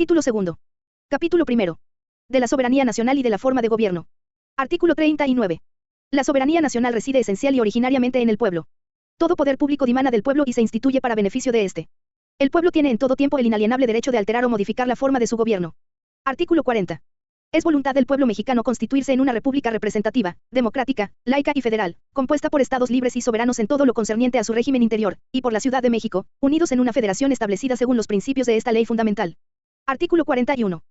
Título segundo. Capítulo primero. De la soberanía nacional y de la forma de gobierno. Artículo 39. La soberanía nacional reside esencial y originariamente en el pueblo. Todo poder público dimana del pueblo y se instituye para beneficio de éste. El pueblo tiene en todo tiempo el inalienable derecho de alterar o modificar la forma de su gobierno. Artículo 40. Es voluntad del pueblo mexicano constituirse en una república representativa, democrática, laica y federal, compuesta por estados libres y soberanos en todo lo concerniente a su régimen interior, y por la Ciudad de México, unidos en una federación establecida según los principios de esta ley fundamental. Artículo 41.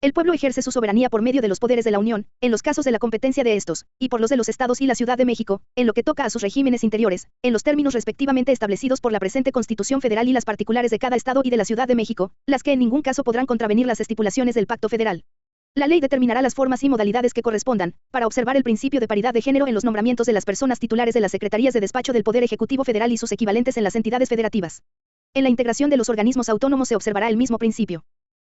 El pueblo ejerce su soberanía por medio de los poderes de la Unión, en los casos de la competencia de estos, y por los de los estados y la Ciudad de México, en lo que toca a sus regímenes interiores, en los términos respectivamente establecidos por la presente Constitución Federal y las particulares de cada estado y de la Ciudad de México, las que en ningún caso podrán contravenir las estipulaciones del Pacto Federal. La ley determinará las formas y modalidades que correspondan, para observar el principio de paridad de género en los nombramientos de las personas titulares de las Secretarías de Despacho del Poder Ejecutivo Federal y sus equivalentes en las entidades federativas. En la integración de los organismos autónomos se observará el mismo principio.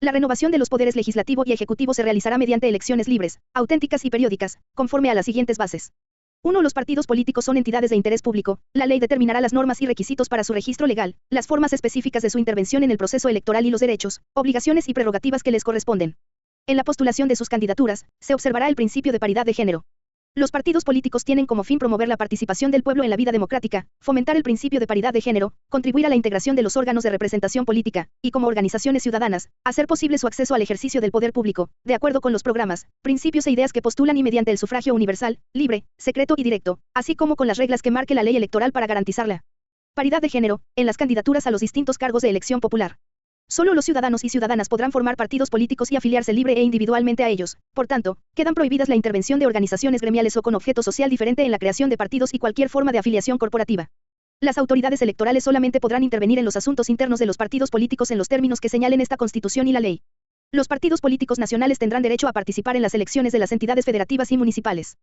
La renovación de los poderes legislativo y ejecutivo se realizará mediante elecciones libres, auténticas y periódicas, conforme a las siguientes bases. 1. Los partidos políticos son entidades de interés público. La ley determinará las normas y requisitos para su registro legal, las formas específicas de su intervención en el proceso electoral y los derechos, obligaciones y prerrogativas que les corresponden. En la postulación de sus candidaturas, se observará el principio de paridad de género. Los partidos políticos tienen como fin promover la participación del pueblo en la vida democrática, fomentar el principio de paridad de género, contribuir a la integración de los órganos de representación política, y como organizaciones ciudadanas, hacer posible su acceso al ejercicio del poder público, de acuerdo con los programas, principios e ideas que postulan y mediante el sufragio universal, libre, secreto y directo, así como con las reglas que marque la ley electoral para garantizar la paridad de género, en las candidaturas a los distintos cargos de elección popular. Solo los ciudadanos y ciudadanas podrán formar partidos políticos y afiliarse libre e individualmente a ellos. Por tanto, quedan prohibidas la intervención de organizaciones gremiales o con objeto social diferente en la creación de partidos y cualquier forma de afiliación corporativa. Las autoridades electorales solamente podrán intervenir en los asuntos internos de los partidos políticos en los términos que señalen esta Constitución y la ley. Los partidos políticos nacionales tendrán derecho a participar en las elecciones de las entidades federativas y municipales.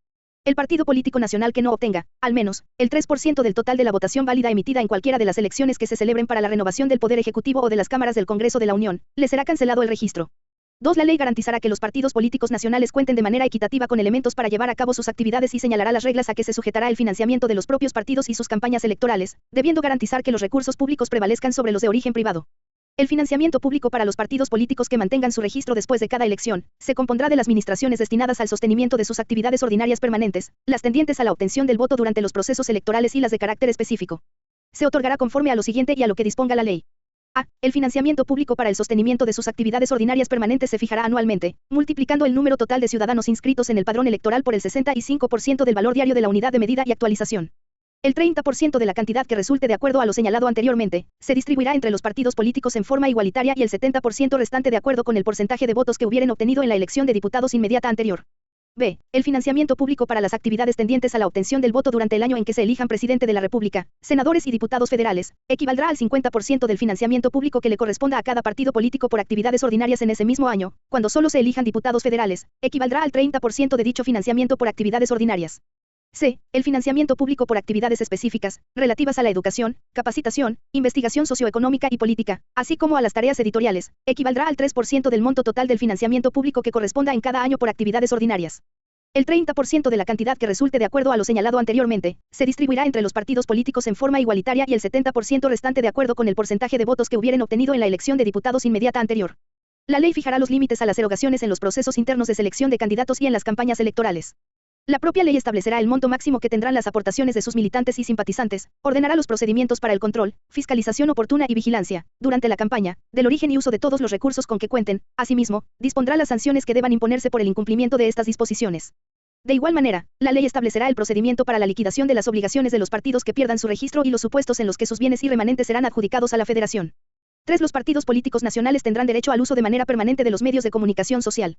El partido político nacional que no obtenga, al menos, el 3% del total de la votación válida emitida en cualquiera de las elecciones que se celebren para la renovación del Poder Ejecutivo o de las cámaras del Congreso de la Unión, le será cancelado el registro. 2. La ley garantizará que los partidos políticos nacionales cuenten de manera equitativa con elementos para llevar a cabo sus actividades y señalará las reglas a que se sujetará el financiamiento de los propios partidos y sus campañas electorales, debiendo garantizar que los recursos públicos prevalezcan sobre los de origen privado. El financiamiento público para los partidos políticos que mantengan su registro después de cada elección, se compondrá de las administraciones destinadas al sostenimiento de sus actividades ordinarias permanentes, las tendientes a la obtención del voto durante los procesos electorales y las de carácter específico. Se otorgará conforme a lo siguiente y a lo que disponga la ley. A. El financiamiento público para el sostenimiento de sus actividades ordinarias permanentes se fijará anualmente, multiplicando el número total de ciudadanos inscritos en el padrón electoral por el 65% del valor diario de la unidad de medida y actualización. El 30% de la cantidad que resulte de acuerdo a lo señalado anteriormente, se distribuirá entre los partidos políticos en forma igualitaria y el 70% restante de acuerdo con el porcentaje de votos que hubieren obtenido en la elección de diputados inmediata anterior. B. El financiamiento público para las actividades tendientes a la obtención del voto durante el año en que se elijan presidente de la República, senadores y diputados federales, equivaldrá al 50% del financiamiento público que le corresponda a cada partido político por actividades ordinarias en ese mismo año. Cuando solo se elijan diputados federales, equivaldrá al 30% de dicho financiamiento por actividades ordinarias. C. El financiamiento público por actividades específicas, relativas a la educación, capacitación, investigación socioeconómica y política, así como a las tareas editoriales, equivaldrá al 3% del monto total del financiamiento público que corresponda en cada año por actividades ordinarias. El 30% de la cantidad que resulte de acuerdo a lo señalado anteriormente, se distribuirá entre los partidos políticos en forma igualitaria y el 70% restante de acuerdo con el porcentaje de votos que hubieren obtenido en la elección de diputados inmediata anterior. La ley fijará los límites a las erogaciones en los procesos internos de selección de candidatos y en las campañas electorales. La propia ley establecerá el monto máximo que tendrán las aportaciones de sus militantes y simpatizantes, ordenará los procedimientos para el control, fiscalización oportuna y vigilancia, durante la campaña, del origen y uso de todos los recursos con que cuenten. Asimismo, dispondrá las sanciones que deban imponerse por el incumplimiento de estas disposiciones. De igual manera, la ley establecerá el procedimiento para la liquidación de las obligaciones de los partidos que pierdan su registro y los supuestos en los que sus bienes y remanentes serán adjudicados a la Federación. 3. Los partidos políticos nacionales tendrán derecho al uso de manera permanente de los medios de comunicación social.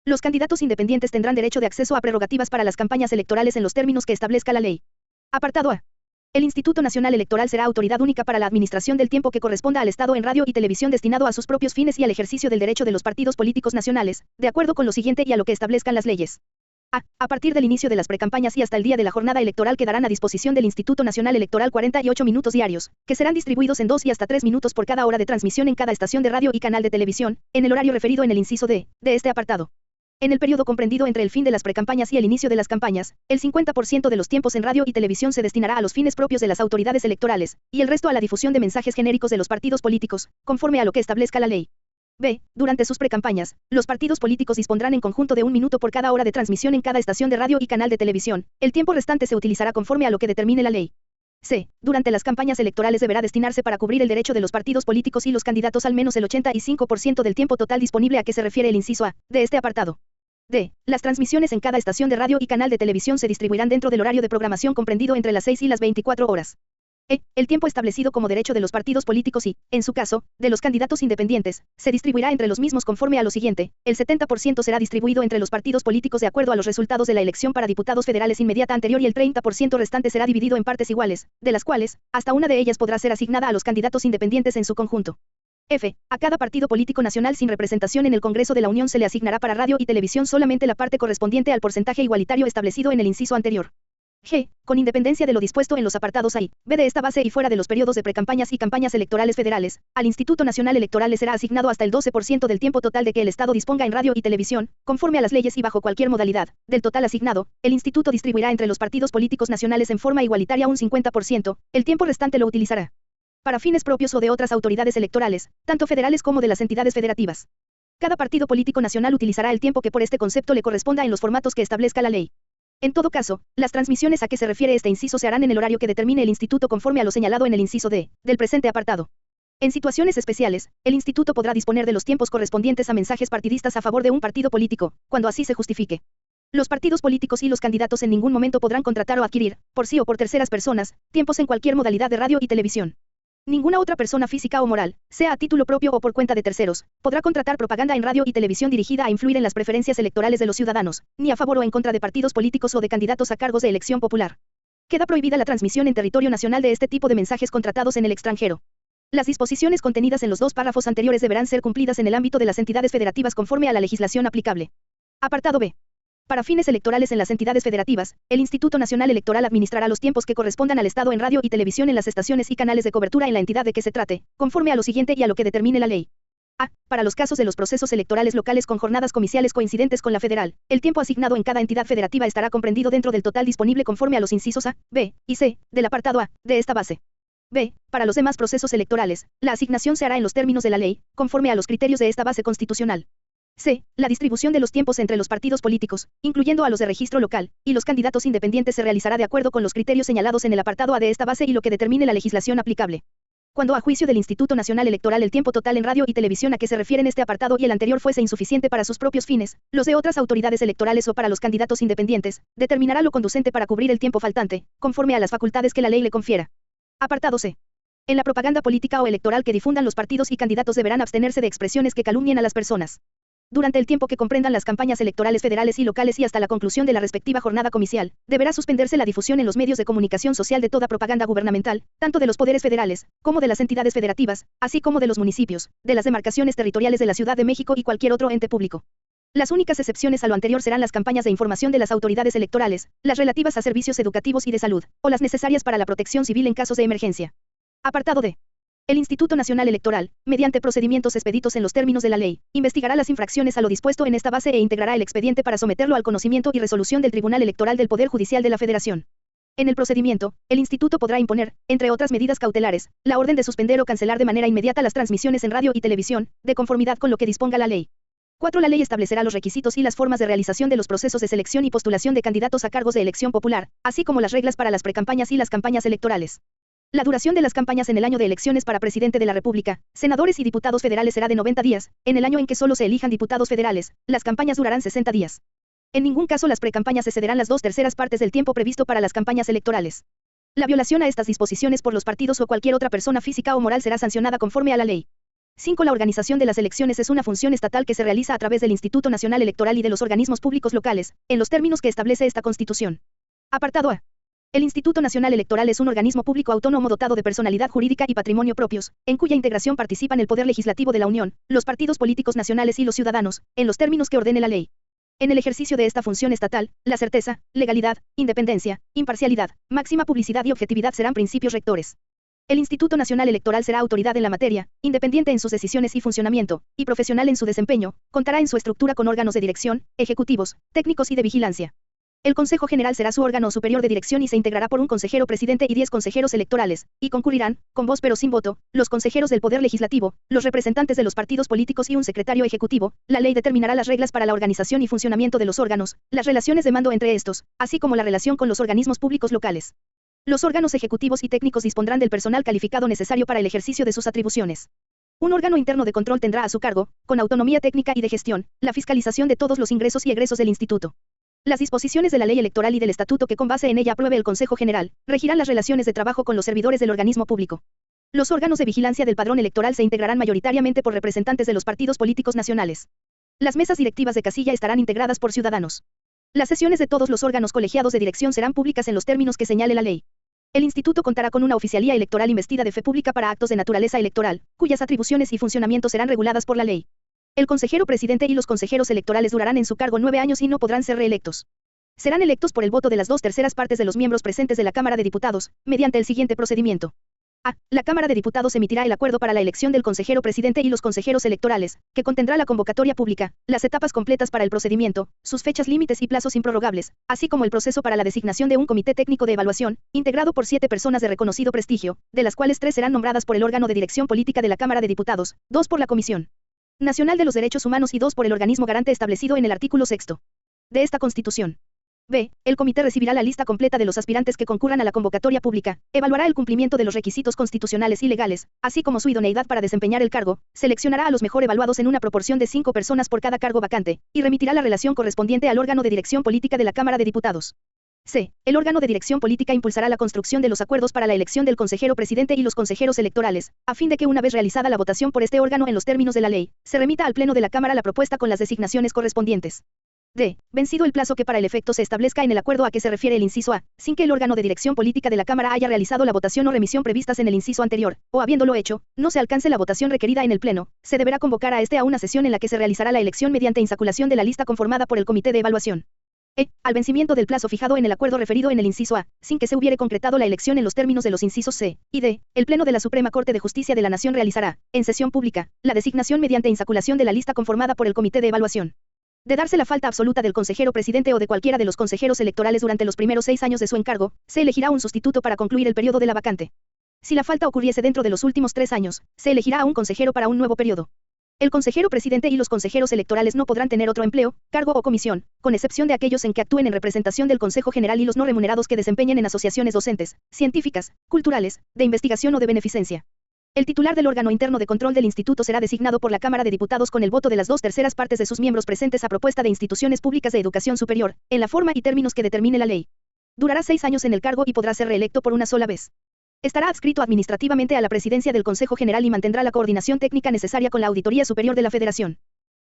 Los candidatos independientes tendrán derecho de acceso a prerrogativas para las campañas electorales en los términos que establezca la ley. Apartado A. El Instituto Nacional Electoral será autoridad única para la administración del tiempo que corresponda al Estado en radio y televisión destinado a sus propios fines y al ejercicio del derecho de los partidos políticos nacionales, de acuerdo con lo siguiente y a lo que establezcan las leyes. A partir del inicio de las precampañas y hasta el día de la jornada electoral quedarán a disposición del Instituto Nacional Electoral 48 minutos diarios, que serán distribuidos en 2 y hasta 3 minutos por cada hora de transmisión en cada estación de radio y canal de televisión, en el horario referido en el inciso D, de este apartado. En el periodo comprendido entre el fin de las precampañas y el inicio de las campañas, el 50% de los tiempos en radio y televisión se destinará a los fines propios de las autoridades electorales, y el resto a la difusión de mensajes genéricos de los partidos políticos, conforme a lo que establezca la ley. B. Durante sus precampañas, los partidos políticos dispondrán en conjunto de 1 minuto por cada hora de transmisión en cada estación de radio y canal de televisión. El tiempo restante se utilizará conforme a lo que determine la ley. C. Durante las campañas electorales deberá destinarse para cubrir el derecho de los partidos políticos y los candidatos al menos el 85% del tiempo total disponible a que se refiere el inciso A de este apartado. D. Las transmisiones en cada estación de radio y canal de televisión se distribuirán dentro del horario de programación comprendido entre las 6 y las 24 horas. E. El tiempo establecido como derecho de los partidos políticos y, en su caso, de los candidatos independientes, se distribuirá entre los mismos conforme a lo siguiente: el 70% será distribuido entre los partidos políticos de acuerdo a los resultados de la elección para diputados federales inmediata anterior y el 30% restante será dividido en partes iguales, de las cuales, hasta una de ellas podrá ser asignada a los candidatos independientes en su conjunto. F. A cada partido político nacional sin representación en el Congreso de la Unión se le asignará para radio y televisión solamente la parte correspondiente al porcentaje igualitario establecido en el inciso anterior. G. Con independencia de lo dispuesto en los apartados A y B de esta base y fuera de los periodos de precampañas y campañas electorales federales, al Instituto Nacional Electoral le será asignado hasta el 12% del tiempo total de que el Estado disponga en radio y televisión, conforme a las leyes y bajo cualquier modalidad. Del total asignado, el Instituto distribuirá entre los partidos políticos nacionales en forma igualitaria un 50%, el tiempo restante lo utilizará para fines propios o de otras autoridades electorales, tanto federales como de las entidades federativas. Cada partido político nacional utilizará el tiempo que por este concepto le corresponda en los formatos que establezca la ley. En todo caso, las transmisiones a que se refiere este inciso se harán en el horario que determine el instituto conforme a lo señalado en el inciso D del presente apartado. En situaciones especiales, el instituto podrá disponer de los tiempos correspondientes a mensajes partidistas a favor de un partido político, cuando así se justifique. Los partidos políticos y los candidatos en ningún momento podrán contratar o adquirir, por sí o por terceras personas, tiempos en cualquier modalidad de radio y televisión. Ninguna otra persona física o moral, sea a título propio o por cuenta de terceros, podrá contratar propaganda en radio y televisión dirigida a influir en las preferencias electorales de los ciudadanos, ni a favor o en contra de partidos políticos o de candidatos a cargos de elección popular. Queda prohibida la transmisión en territorio nacional de este tipo de mensajes contratados en el extranjero. Las disposiciones contenidas en los 2 párrafos anteriores deberán ser cumplidas en el ámbito de las entidades federativas conforme a la legislación aplicable. Apartado B. Para fines electorales en las entidades federativas, el Instituto Nacional Electoral administrará los tiempos que correspondan al Estado en radio y televisión en las estaciones y canales de cobertura en la entidad de que se trate, conforme a lo siguiente y a lo que determine la ley. A. Para los casos de los procesos electorales locales con jornadas comiciales coincidentes con la federal, el tiempo asignado en cada entidad federativa estará comprendido dentro del total disponible conforme a los incisos A, B y C del apartado A de esta base. B. Para los demás procesos electorales, la asignación se hará en los términos de la ley, conforme a los criterios de esta base constitucional. C. La distribución de los tiempos entre los partidos políticos, incluyendo a los de registro local, y los candidatos independientes se realizará de acuerdo con los criterios señalados en el apartado A de esta base y lo que determine la legislación aplicable. Cuando a juicio del Instituto Nacional Electoral el tiempo total en radio y televisión a que se refieren este apartado y el anterior fuese insuficiente para sus propios fines, los de otras autoridades electorales o para los candidatos independientes, determinará lo conducente para cubrir el tiempo faltante, conforme a las facultades que la ley le confiera. Apartado C. En la propaganda política o electoral que difundan los partidos y candidatos deberán abstenerse de expresiones que calumnien a las personas. Durante el tiempo que comprendan las campañas electorales federales y locales y hasta la conclusión de la respectiva jornada comicial, deberá suspenderse la difusión en los medios de comunicación social de toda propaganda gubernamental, tanto de los poderes federales, como de las entidades federativas, así como de los municipios, de las demarcaciones territoriales de la Ciudad de México y cualquier otro ente público. Las únicas excepciones a lo anterior serán las campañas de información de las autoridades electorales, las relativas a servicios educativos y de salud, o las necesarias para la protección civil en casos de emergencia. Apartado D. El Instituto Nacional Electoral, mediante procedimientos expeditos en los términos de la ley, investigará las infracciones a lo dispuesto en esta base e integrará el expediente para someterlo al conocimiento y resolución del Tribunal Electoral del Poder Judicial de la Federación. En el procedimiento, el Instituto podrá imponer, entre otras medidas cautelares, la orden de suspender o cancelar de manera inmediata las transmisiones en radio y televisión, de conformidad con lo que disponga la ley. 4. La ley establecerá los requisitos y las formas de realización de los procesos de selección y postulación de candidatos a cargos de elección popular, así como las reglas para las precampañas y las campañas electorales. La duración de las campañas en el año de elecciones para presidente de la República, senadores y diputados federales será de 90 días, en el año en que solo se elijan diputados federales, las campañas durarán 60 días. En ningún caso las precampañas excederán las 2/3 partes del tiempo previsto para las campañas electorales. La violación a estas disposiciones por los partidos o cualquier otra persona física o moral será sancionada conforme a la ley. 5. La organización de las elecciones es una función estatal que se realiza a través del Instituto Nacional Electoral y de los organismos públicos locales, en los términos que establece esta Constitución. Apartado A. El Instituto Nacional Electoral es un organismo público autónomo dotado de personalidad jurídica y patrimonio propios, en cuya integración participan el Poder Legislativo de la Unión, los partidos políticos nacionales y los ciudadanos, en los términos que ordene la ley. En el ejercicio de esta función estatal, la certeza, legalidad, independencia, imparcialidad, máxima publicidad y objetividad serán principios rectores. El Instituto Nacional Electoral será autoridad en la materia, independiente en sus decisiones y funcionamiento, y profesional en su desempeño, contará en su estructura con órganos de dirección, ejecutivos, técnicos y de vigilancia. El Consejo General será su órgano superior de dirección y se integrará por un consejero presidente y 10 consejeros electorales, y concurrirán, con voz pero sin voto, los consejeros del Poder Legislativo, los representantes de los partidos políticos y un secretario ejecutivo. La ley determinará las reglas para la organización y funcionamiento de los órganos, las relaciones de mando entre estos, así como la relación con los organismos públicos locales. Los órganos ejecutivos y técnicos dispondrán del personal calificado necesario para el ejercicio de sus atribuciones. Un órgano interno de control tendrá a su cargo, con autonomía técnica y de gestión, la fiscalización de todos los ingresos y egresos del instituto. Las disposiciones de la ley electoral y del estatuto que con base en ella apruebe el Consejo General, regirán las relaciones de trabajo con los servidores del organismo público. Los órganos de vigilancia del padrón electoral se integrarán mayoritariamente por representantes de los partidos políticos nacionales. Las mesas directivas de casilla estarán integradas por ciudadanos. Las sesiones de todos los órganos colegiados de dirección serán públicas en los términos que señale la ley. El instituto contará con una oficialía electoral investida de fe pública para actos de naturaleza electoral, cuyas atribuciones y funcionamiento serán reguladas por la ley. El consejero presidente y los consejeros electorales durarán en su cargo 9 años y no podrán ser reelectos. Serán electos por el voto de las 2/3 partes de los miembros presentes de la Cámara de Diputados, mediante el siguiente procedimiento. A. La Cámara de Diputados emitirá el acuerdo para la elección del consejero presidente y los consejeros electorales, que contendrá la convocatoria pública, las etapas completas para el procedimiento, sus fechas límites y plazos improrrogables, así como el proceso para la designación de un comité técnico de evaluación, integrado por 7 personas de reconocido prestigio, de las cuales 3 serán nombradas por el órgano de dirección política de la Cámara de Diputados, 2 por la Comisión Nacional de los Derechos Humanos y 2 por el organismo garante establecido en el artículo 6 de esta Constitución. B. El comité recibirá la lista completa de los aspirantes que concurran a la convocatoria pública, evaluará el cumplimiento de los requisitos constitucionales y legales, así como su idoneidad para desempeñar el cargo, seleccionará a los mejor evaluados en una proporción de 5 personas por cada cargo vacante, y remitirá la relación correspondiente al órgano de dirección política de la Cámara de Diputados. C. El órgano de dirección política impulsará la construcción de los acuerdos para la elección del consejero presidente y los consejeros electorales, a fin de que una vez realizada la votación por este órgano en los términos de la ley, se remita al Pleno de la Cámara la propuesta con las designaciones correspondientes. D. Vencido el plazo que para el efecto se establezca en el acuerdo a que se refiere el inciso A, sin que el órgano de dirección política de la Cámara haya realizado la votación o remisión previstas en el inciso anterior, o habiéndolo hecho, no se alcance la votación requerida en el Pleno, se deberá convocar a una sesión en la que se realizará la elección mediante insaculación de la lista conformada por el Comité de Evaluación. Al vencimiento del plazo fijado en el acuerdo referido en el inciso A, sin que se hubiere concretado la elección en los términos de los incisos C y D, el Pleno de la Suprema Corte de Justicia de la Nación realizará, en sesión pública, la designación mediante insaculación de la lista conformada por el Comité de Evaluación. De darse la falta absoluta del consejero presidente o de cualquiera de los consejeros electorales durante los primeros 6 años de su encargo, se elegirá un sustituto para concluir el periodo de la vacante. Si la falta ocurriese dentro de los últimos 3 años, se elegirá a un consejero para un nuevo periodo. El consejero presidente y los consejeros electorales no podrán tener otro empleo, cargo o comisión, con excepción de aquellos en que actúen en representación del Consejo General y los no remunerados que desempeñen en asociaciones docentes, científicas, culturales, de investigación o de beneficencia. El titular del órgano interno de control del instituto será designado por la Cámara de Diputados con el voto de las 2/3 partes de sus miembros presentes a propuesta de instituciones públicas de educación superior, en la forma y términos que determine la ley. Durará 6 años en el cargo y podrá ser reelecto por una sola vez. Estará adscrito administrativamente a la presidencia del Consejo General y mantendrá la coordinación técnica necesaria con la Auditoría Superior de la Federación.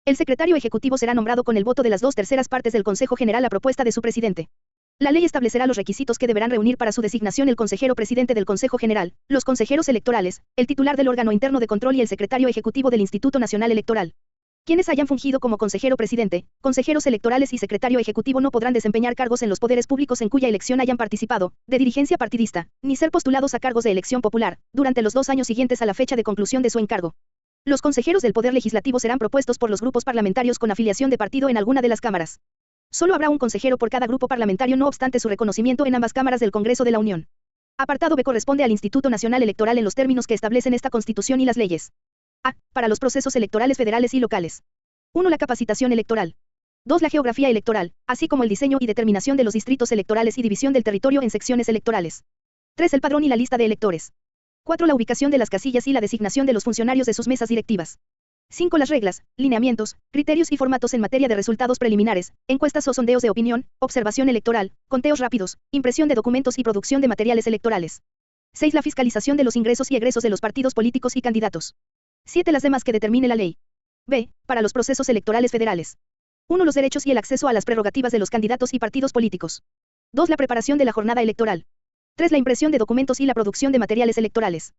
El secretario ejecutivo será nombrado con el voto de las 2/3 partes del Consejo General a propuesta de su presidente. La ley establecerá los requisitos que deberán reunir para su designación el consejero presidente del Consejo General, los consejeros electorales, el titular del órgano interno de control y el secretario ejecutivo del Instituto Nacional Electoral. Quienes hayan fungido como consejero presidente, consejeros electorales y secretario ejecutivo no podrán desempeñar cargos en los poderes públicos en cuya elección hayan participado, de dirigencia partidista, ni ser postulados a cargos de elección popular, durante los 2 años siguientes a la fecha de conclusión de su encargo. Los consejeros del Poder Legislativo serán propuestos por los grupos parlamentarios con afiliación de partido en alguna de las cámaras. Solo habrá un consejero por cada grupo parlamentario no obstante su reconocimiento en ambas cámaras del Congreso de la Unión. Apartado B corresponde al Instituto Nacional Electoral en los términos que establecen esta Constitución y las leyes. A. Para los procesos electorales federales y locales. 1. La capacitación electoral. 2. La geografía electoral, así como el diseño y determinación de los distritos electorales y división del territorio en secciones electorales. 3. El padrón y la lista de electores. 4. La ubicación de las casillas y la designación de los funcionarios de sus mesas directivas. 5. Las reglas, lineamientos, criterios y formatos en materia de resultados preliminares, encuestas o sondeos de opinión, observación electoral, conteos rápidos, impresión de documentos y producción de materiales electorales. 6. La fiscalización de los ingresos y egresos de los partidos políticos y candidatos. 7. Las demás que determine la ley. B. Para los procesos electorales federales. 1. Los derechos y el acceso a las prerrogativas de los candidatos y partidos políticos. 2. La preparación de la jornada electoral. 3. La impresión de documentos y la producción de materiales electorales.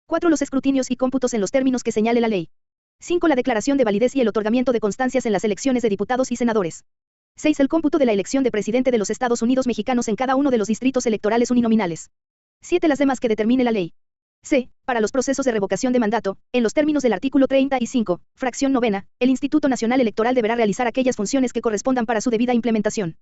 4. Los escrutinios y cómputos en los términos que señale la ley. 5. La declaración de validez y el otorgamiento de constancias en las elecciones de diputados y senadores. 6. El cómputo de la elección de presidente de los Estados Unidos mexicanos en cada uno de los distritos electorales uninominales. 7. Las demás que determine la ley. C. Para los procesos de revocación de mandato, en los términos del artículo 35, fracción novena, el Instituto Nacional Electoral deberá realizar aquellas funciones que correspondan para su debida implementación.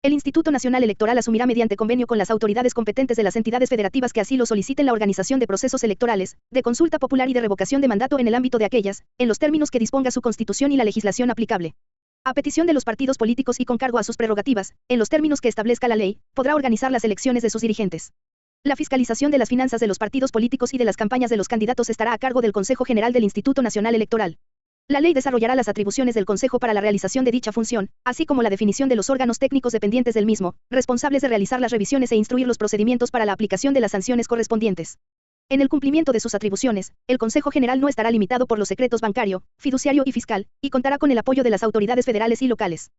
El Instituto Nacional Electoral asumirá mediante convenio con las autoridades competentes de las entidades federativas que así lo soliciten la organización de procesos electorales, de consulta popular y de revocación de mandato en el ámbito de aquellas, en los términos que disponga su Constitución y la legislación aplicable. A petición de los partidos políticos y con cargo a sus prerrogativas, en los términos que establezca la ley, podrá organizar las elecciones de sus dirigentes. La fiscalización de las finanzas de los partidos políticos y de las campañas de los candidatos estará a cargo del Consejo General del Instituto Nacional Electoral. La ley desarrollará las atribuciones del Consejo para la realización de dicha función, así como la definición de los órganos técnicos dependientes del mismo, responsables de realizar las revisiones e instruir los procedimientos para la aplicación de las sanciones correspondientes. En el cumplimiento de sus atribuciones, el Consejo General no estará limitado por los secretos bancario, fiduciario y fiscal, y contará con el apoyo de las autoridades federales y locales.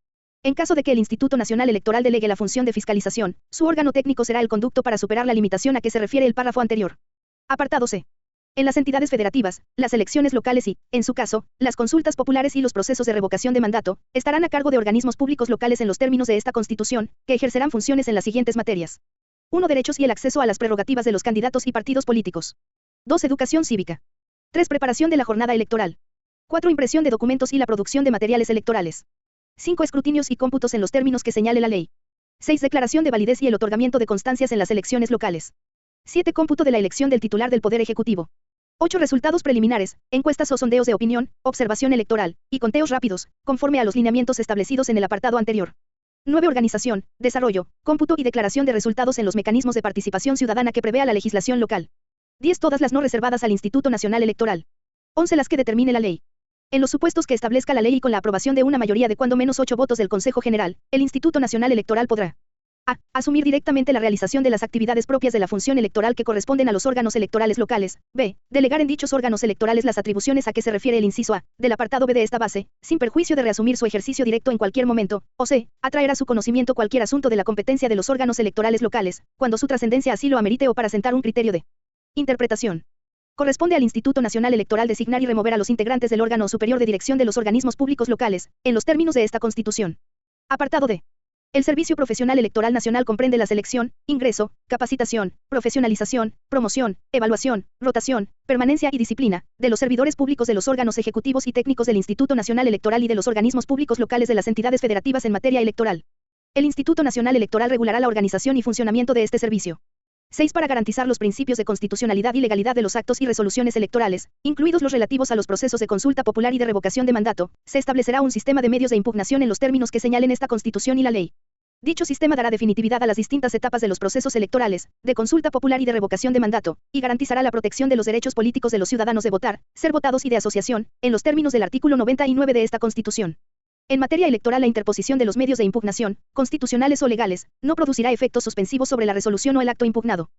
En caso de que el Instituto Nacional Electoral delegue la función de fiscalización, su órgano técnico será el conducto para superar la limitación a que se refiere el párrafo anterior. Apartado C. En las entidades federativas, las elecciones locales y, en su caso, las consultas populares y los procesos de revocación de mandato, estarán a cargo de organismos públicos locales en los términos de esta Constitución, que ejercerán funciones en las siguientes materias. 1. Derechos y el acceso a las prerrogativas de los candidatos y partidos políticos. 2. Educación cívica. 3. Preparación de la jornada electoral. 4. Impresión de documentos y la producción de materiales electorales. 5. Escrutinios y cómputos en los términos que señale la ley. 6. Declaración de validez y el otorgamiento de constancias en las elecciones locales. 7. Cómputo de la elección del titular del Poder Ejecutivo. 8. Resultados preliminares, encuestas o sondeos de opinión, observación electoral, y conteos rápidos, conforme a los lineamientos establecidos en el apartado anterior. 9. Organización, desarrollo, cómputo y declaración de resultados en los mecanismos de participación ciudadana que prevea la legislación local. 10. Todas las no reservadas al Instituto Nacional Electoral. 11. Las que determine la ley. En los supuestos que establezca la ley y con la aprobación de una mayoría de cuando menos 8 votos del Consejo General, el Instituto Nacional Electoral podrá a. Asumir directamente la realización de las actividades propias de la función electoral que corresponden a los órganos electorales locales. B. Delegar en dichos órganos electorales las atribuciones a que se refiere el inciso A, del apartado B de esta base, sin perjuicio de reasumir su ejercicio directo en cualquier momento. O C. Atraer a su conocimiento cualquier asunto de la competencia de los órganos electorales locales, cuando su trascendencia así lo amerite o para sentar un criterio de interpretación. Corresponde al Instituto Nacional Electoral designar y remover a los integrantes del órgano superior de dirección de los organismos públicos locales, en los términos de esta Constitución. Apartado D. El Servicio Profesional Electoral Nacional comprende la selección, ingreso, capacitación, profesionalización, promoción, evaluación, rotación, permanencia y disciplina, de los servidores públicos de los órganos ejecutivos y técnicos del Instituto Nacional Electoral y de los organismos públicos locales de las entidades federativas en materia electoral. El Instituto Nacional Electoral regulará la organización y funcionamiento de este servicio. 6. Para garantizar los principios de constitucionalidad y legalidad de los actos y resoluciones electorales, incluidos los relativos a los procesos de consulta popular y de revocación de mandato, se establecerá un sistema de medios de impugnación en los términos que señalen esta Constitución y la ley. Dicho sistema dará definitividad a las distintas etapas de los procesos electorales, de consulta popular y de revocación de mandato, y garantizará la protección de los derechos políticos de los ciudadanos de votar, ser votados y de asociación, en los términos del artículo 99 de esta Constitución. En materia electoral, la interposición de los medios de impugnación, constitucionales o legales, no producirá efectos suspensivos sobre la resolución o el acto impugnado.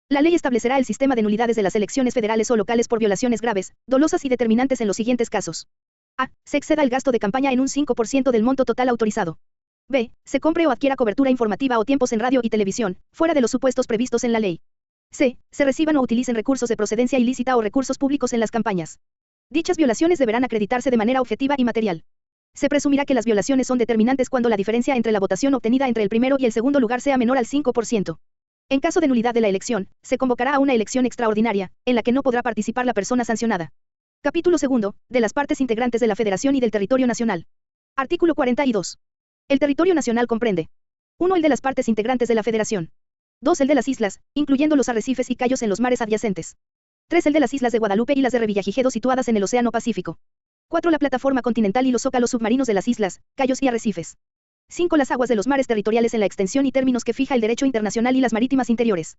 La ley establecerá el sistema de nulidades de las elecciones federales o locales por violaciones graves, dolosas y determinantes en los siguientes casos. A. Se exceda el gasto de campaña en un 5% del monto total autorizado. B. Se compre o adquiera cobertura informativa o tiempos en radio y televisión, fuera de los supuestos previstos en la ley. C. Se reciban o utilicen recursos de procedencia ilícita o recursos públicos en las campañas. Dichas violaciones deberán acreditarse de manera objetiva y material. Se presumirá que las violaciones son determinantes cuando la diferencia entre la votación obtenida entre el primero y el segundo lugar sea menor al 5%. En caso de nulidad de la elección, se convocará a una elección extraordinaria, en la que no podrá participar la persona sancionada. Capítulo 2. De las partes integrantes de la Federación y del territorio nacional. Artículo 42. El territorio nacional comprende 1. El de las partes integrantes de la Federación. 2. El de las islas, incluyendo los arrecifes y cayos en los mares adyacentes. 3. El de las islas de Guadalupe y las de Revillagigedo situadas en el Océano Pacífico. 4. La plataforma continental y los zócalos submarinos de las islas, cayos y arrecifes. 5. Las aguas de los mares territoriales en la extensión y términos que fija el derecho internacional y las marítimas interiores.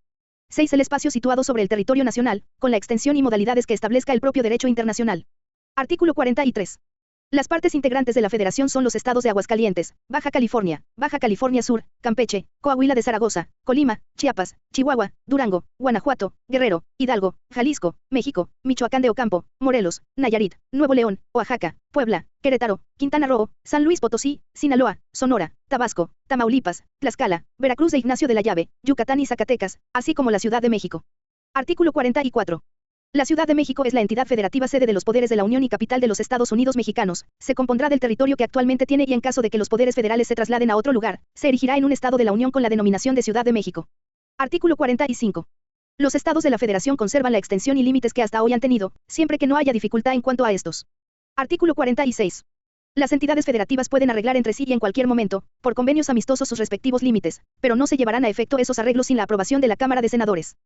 6. El espacio situado sobre el territorio nacional, con la extensión y modalidades que establezca el propio derecho internacional. Artículo 43. Las partes integrantes de la Federación son los estados de Aguascalientes, Baja California Sur, Campeche, Coahuila de Zaragoza, Colima, Chiapas, Chihuahua, Durango, Guanajuato, Guerrero, Hidalgo, Jalisco, México, Michoacán de Ocampo, Morelos, Nayarit, Nuevo León, Oaxaca, Puebla, Querétaro, Quintana Roo, San Luis Potosí, Sinaloa, Sonora, Tabasco, Tamaulipas, Tlaxcala, Veracruz de Ignacio de la Llave, Yucatán y Zacatecas, así como la Ciudad de México. Artículo 44. La Ciudad de México es la entidad federativa sede de los poderes de la Unión y capital de los Estados Unidos mexicanos. Se compondrá del territorio que actualmente tiene y en caso de que los poderes federales se trasladen a otro lugar, se erigirá en un estado de la Unión con la denominación de Ciudad de México. Artículo 45. Los estados de la Federación conservan la extensión y límites que hasta hoy han tenido, siempre que no haya dificultad en cuanto a estos. Artículo 46. Las entidades federativas pueden arreglar entre sí y en cualquier momento, por convenios amistosos sus respectivos límites, pero no se llevarán a efecto esos arreglos sin la aprobación de la Cámara de Senadores.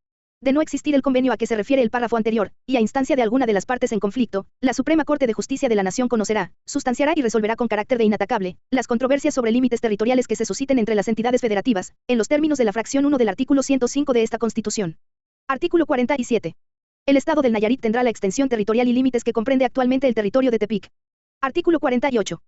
De no existir el convenio a que se refiere el párrafo anterior, y a instancia de alguna de las partes en conflicto, la Suprema Corte de Justicia de la Nación conocerá, sustanciará y resolverá con carácter de inatacable las controversias sobre límites territoriales que se susciten entre las entidades federativas, en los términos de la fracción 1 del artículo 105 de esta Constitución. Artículo 47. El Estado del Nayarit tendrá la extensión territorial y límites que comprende actualmente el territorio de Tepic. Artículo 48.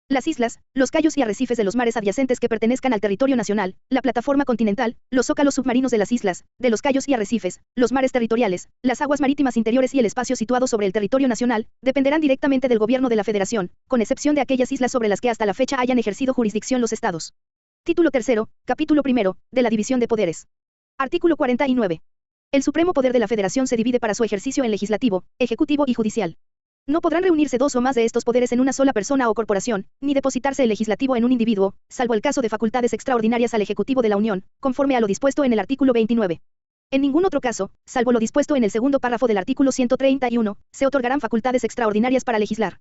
Las islas, los cayos y arrecifes de los mares adyacentes que pertenezcan al territorio nacional, la plataforma continental, los zócalos submarinos de las islas, de los cayos y arrecifes, los mares territoriales, las aguas marítimas interiores y el espacio situado sobre el territorio nacional, dependerán directamente del gobierno de la Federación, con excepción de aquellas islas sobre las que hasta la fecha hayan ejercido jurisdicción los estados. Título 3, capítulo 1, de la división de poderes. Artículo 49. El supremo poder de la Federación se divide para su ejercicio en legislativo, ejecutivo y judicial. No podrán reunirse dos o más de estos poderes en una sola persona o corporación, ni depositarse el legislativo en un individuo, salvo el caso de facultades extraordinarias al Ejecutivo de la Unión, conforme a lo dispuesto en el artículo 29. En ningún otro caso, salvo lo dispuesto en el segundo párrafo del artículo 131, se otorgarán facultades extraordinarias para legislar.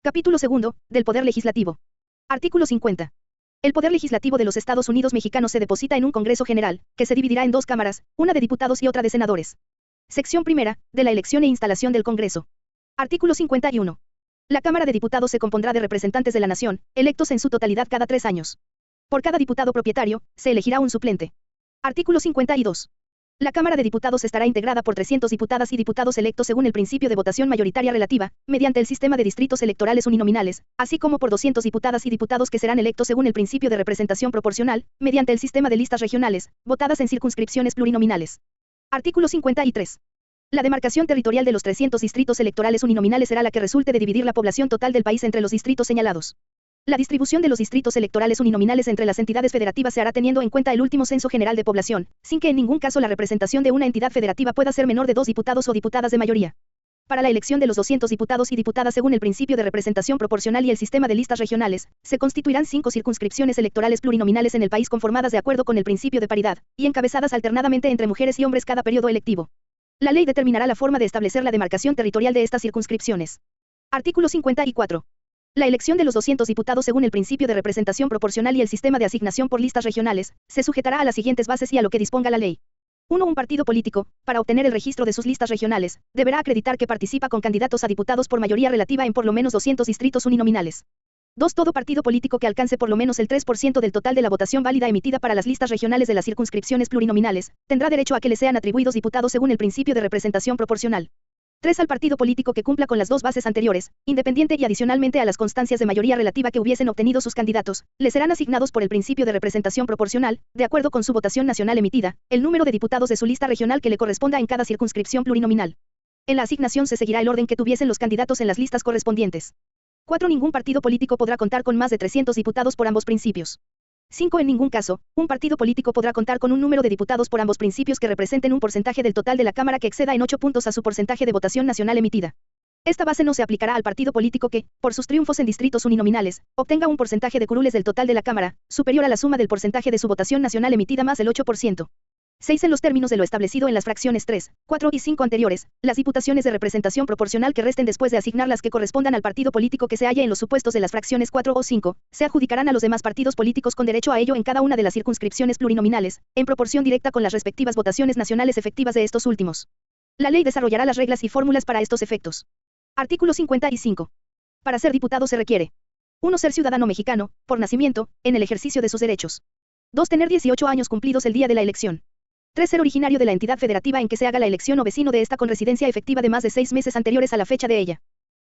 Capítulo 2, del Poder Legislativo. Artículo 50. El Poder Legislativo de los Estados Unidos Mexicanos se deposita en un Congreso General, que se dividirá en dos cámaras, una de diputados y otra de senadores. Sección primera, de la elección e instalación del Congreso. Artículo 51. La Cámara de Diputados se compondrá de representantes de la Nación, electos en su totalidad cada 3 años. Por cada diputado propietario, se elegirá un suplente. Artículo 52. La Cámara de Diputados estará integrada por 300 diputadas y diputados electos según el principio de votación mayoritaria relativa, mediante el sistema de distritos electorales uninominales, así como por 200 diputadas y diputados que serán electos según el principio de representación proporcional, mediante el sistema de listas regionales, votadas en circunscripciones plurinominales. Artículo 53. La demarcación territorial de los 300 distritos electorales uninominales será la que resulte de dividir la población total del país entre los distritos señalados. La distribución de los distritos electorales uninominales entre las entidades federativas se hará teniendo en cuenta el último censo general de población, sin que en ningún caso la representación de una entidad federativa pueda ser menor de 2 diputados o diputadas de mayoría. Para la elección de los 200 diputados y diputadas según el principio de representación proporcional y el sistema de listas regionales, se constituirán 5 circunscripciones electorales plurinominales en el país conformadas de acuerdo con el principio de paridad, y encabezadas alternadamente entre mujeres y hombres cada periodo electivo. La ley determinará la forma de establecer la demarcación territorial de estas circunscripciones. Artículo 54. La elección de los 200 diputados según el principio de representación proporcional y el sistema de asignación por listas regionales, se sujetará a las siguientes bases y a lo que disponga la ley. 1. Un partido político, para obtener el registro de sus listas regionales, deberá acreditar que participa con candidatos a diputados por mayoría relativa en por lo menos 200 distritos uninominales. 2. Todo partido político que alcance por lo menos el 3% del total de la votación válida emitida para las listas regionales de las circunscripciones plurinominales, tendrá derecho a que le sean atribuidos diputados según el principio de representación proporcional. 3. Al partido político que cumpla con las dos bases anteriores, independiente y adicionalmente a las constancias de mayoría relativa que hubiesen obtenido sus candidatos, le serán asignados por el principio de representación proporcional, de acuerdo con su votación nacional emitida, el número de diputados de su lista regional que le corresponda en cada circunscripción plurinominal. En la asignación se seguirá el orden que tuviesen los candidatos en las listas correspondientes. 4. Ningún partido político podrá contar con más de 300 diputados por ambos principios. 5. En ningún caso, un partido político podrá contar con un número de diputados por ambos principios que representen un porcentaje del total de la Cámara que exceda en 8 puntos a su porcentaje de votación nacional emitida. Esta base no se aplicará al partido político que, por sus triunfos en distritos uninominales, obtenga un porcentaje de curules del total de la Cámara, superior a la suma del porcentaje de su votación nacional emitida más el 8%. 6. En los términos de lo establecido en las fracciones 3, 4 y 5 anteriores, las diputaciones de representación proporcional que resten después de asignar las que correspondan al partido político que se halla en los supuestos de las fracciones 4 o 5, se adjudicarán a los demás partidos políticos con derecho a ello en cada una de las circunscripciones plurinominales, en proporción directa con las respectivas votaciones nacionales efectivas de estos últimos. La ley desarrollará las reglas y fórmulas para estos efectos. Artículo 55. Para ser diputado se requiere: 1. Ser ciudadano mexicano, por nacimiento, en el ejercicio de sus derechos. 2. Tener 18 años cumplidos el día de la elección. 3. Ser originario de la entidad federativa en que se haga la elección o vecino de esta con residencia efectiva de más de 6 meses anteriores a la fecha de ella.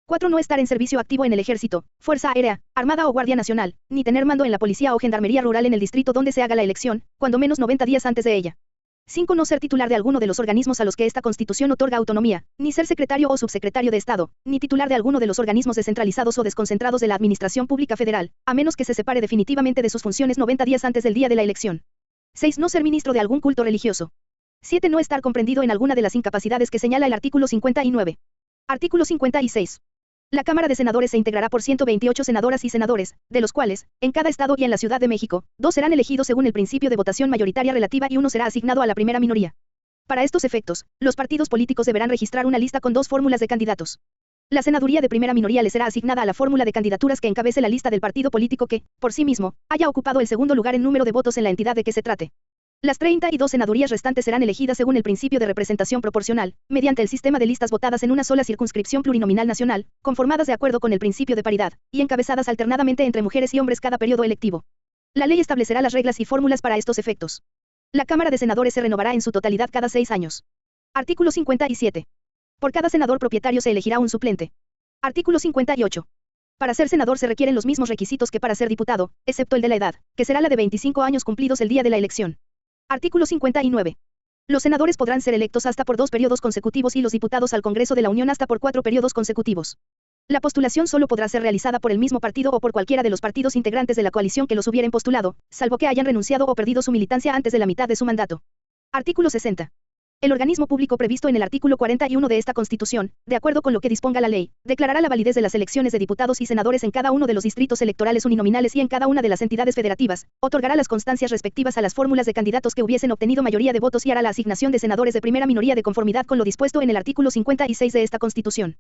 4. No estar en servicio activo en el Ejército, Fuerza Aérea, Armada o Guardia Nacional, ni tener mando en la Policía o Gendarmería Rural en el distrito donde se haga la elección, cuando menos 90 días antes de ella. 5. No ser titular de alguno de los organismos a los que esta Constitución otorga autonomía, ni ser secretario o subsecretario de Estado, ni titular de alguno de los organismos descentralizados o desconcentrados de la Administración Pública Federal, a menos que se separe definitivamente de sus funciones 90 días antes del día de la elección. 6. No ser ministro de algún culto religioso. 7. No estar comprendido en alguna de las incapacidades que señala el artículo 59. Artículo 56. La Cámara de Senadores se integrará por 128 senadoras y senadores, de los cuales, en cada estado y en la Ciudad de México, 2 serán elegidos según el principio de votación mayoritaria relativa y 1 será asignado a la primera minoría. Para estos efectos, los partidos políticos deberán registrar una lista con 2 fórmulas de candidatos. La senaduría de primera minoría le será asignada a la fórmula de candidaturas que encabece la lista del partido político que, por sí mismo, haya ocupado el segundo lugar en número de votos en la entidad de que se trate. Las 32 senadurías restantes serán elegidas según el principio de representación proporcional, mediante el sistema de listas votadas en una sola circunscripción plurinominal nacional, conformadas de acuerdo con el principio de paridad, y encabezadas alternadamente entre mujeres y hombres cada periodo electivo. La ley establecerá las reglas y fórmulas para estos efectos. La Cámara de Senadores se renovará en su totalidad cada 6 años. Artículo 57. Por cada senador propietario se elegirá un suplente. Artículo 58. Para ser senador se requieren los mismos requisitos que para ser diputado, excepto el de la edad, que será la de 25 años cumplidos el día de la elección. Artículo 59. Los senadores podrán ser electos hasta por 2 periodos consecutivos y los diputados al Congreso de la Unión hasta por 4 periodos consecutivos. La postulación solo podrá ser realizada por el mismo partido o por cualquiera de los partidos integrantes de la coalición que los hubieren postulado, salvo que hayan renunciado o perdido su militancia antes de la mitad de su mandato. Artículo 60. El organismo público previsto en el artículo 41 de esta Constitución, de acuerdo con lo que disponga la ley, declarará la validez de las elecciones de diputados y senadores en cada uno de los distritos electorales uninominales y en cada una de las entidades federativas, otorgará las constancias respectivas a las fórmulas de candidatos que hubiesen obtenido mayoría de votos y hará la asignación de senadores de primera minoría de conformidad con lo dispuesto en el artículo 56 de esta Constitución.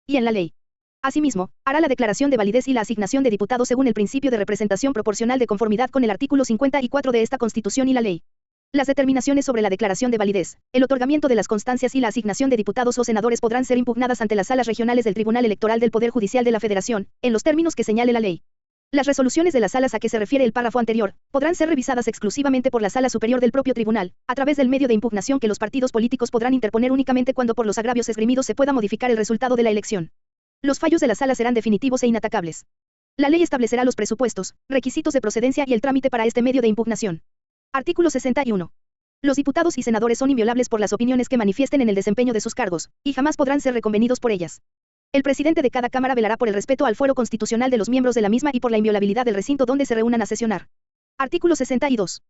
Y en la ley. Asimismo, hará la declaración de validez y la asignación de diputados según el principio de representación proporcional de conformidad con el artículo 54 de esta Constitución y la ley. Las determinaciones sobre la declaración de validez, el otorgamiento de las constancias y la asignación de diputados o senadores podrán ser impugnadas ante las salas regionales del Tribunal Electoral del Poder Judicial de la Federación, en los términos que señale la ley. Las resoluciones de las salas a que se refiere el párrafo anterior, podrán ser revisadas exclusivamente por la Sala Superior del propio tribunal, a través del medio de impugnación que los partidos políticos podrán interponer únicamente cuando por los agravios esgrimidos se pueda modificar el resultado de la elección. Los fallos de la sala serán definitivos e inatacables. La ley establecerá los presupuestos, requisitos de procedencia y el trámite para este medio de impugnación. Artículo 61. Los diputados y senadores son inviolables por las opiniones que manifiesten en el desempeño de sus cargos, y jamás podrán ser reconvenidos por ellas. El presidente de cada Cámara velará por el respeto al fuero constitucional de los miembros de la misma y por la inviolabilidad del recinto donde se reúnan a sesionar. Artículo 62.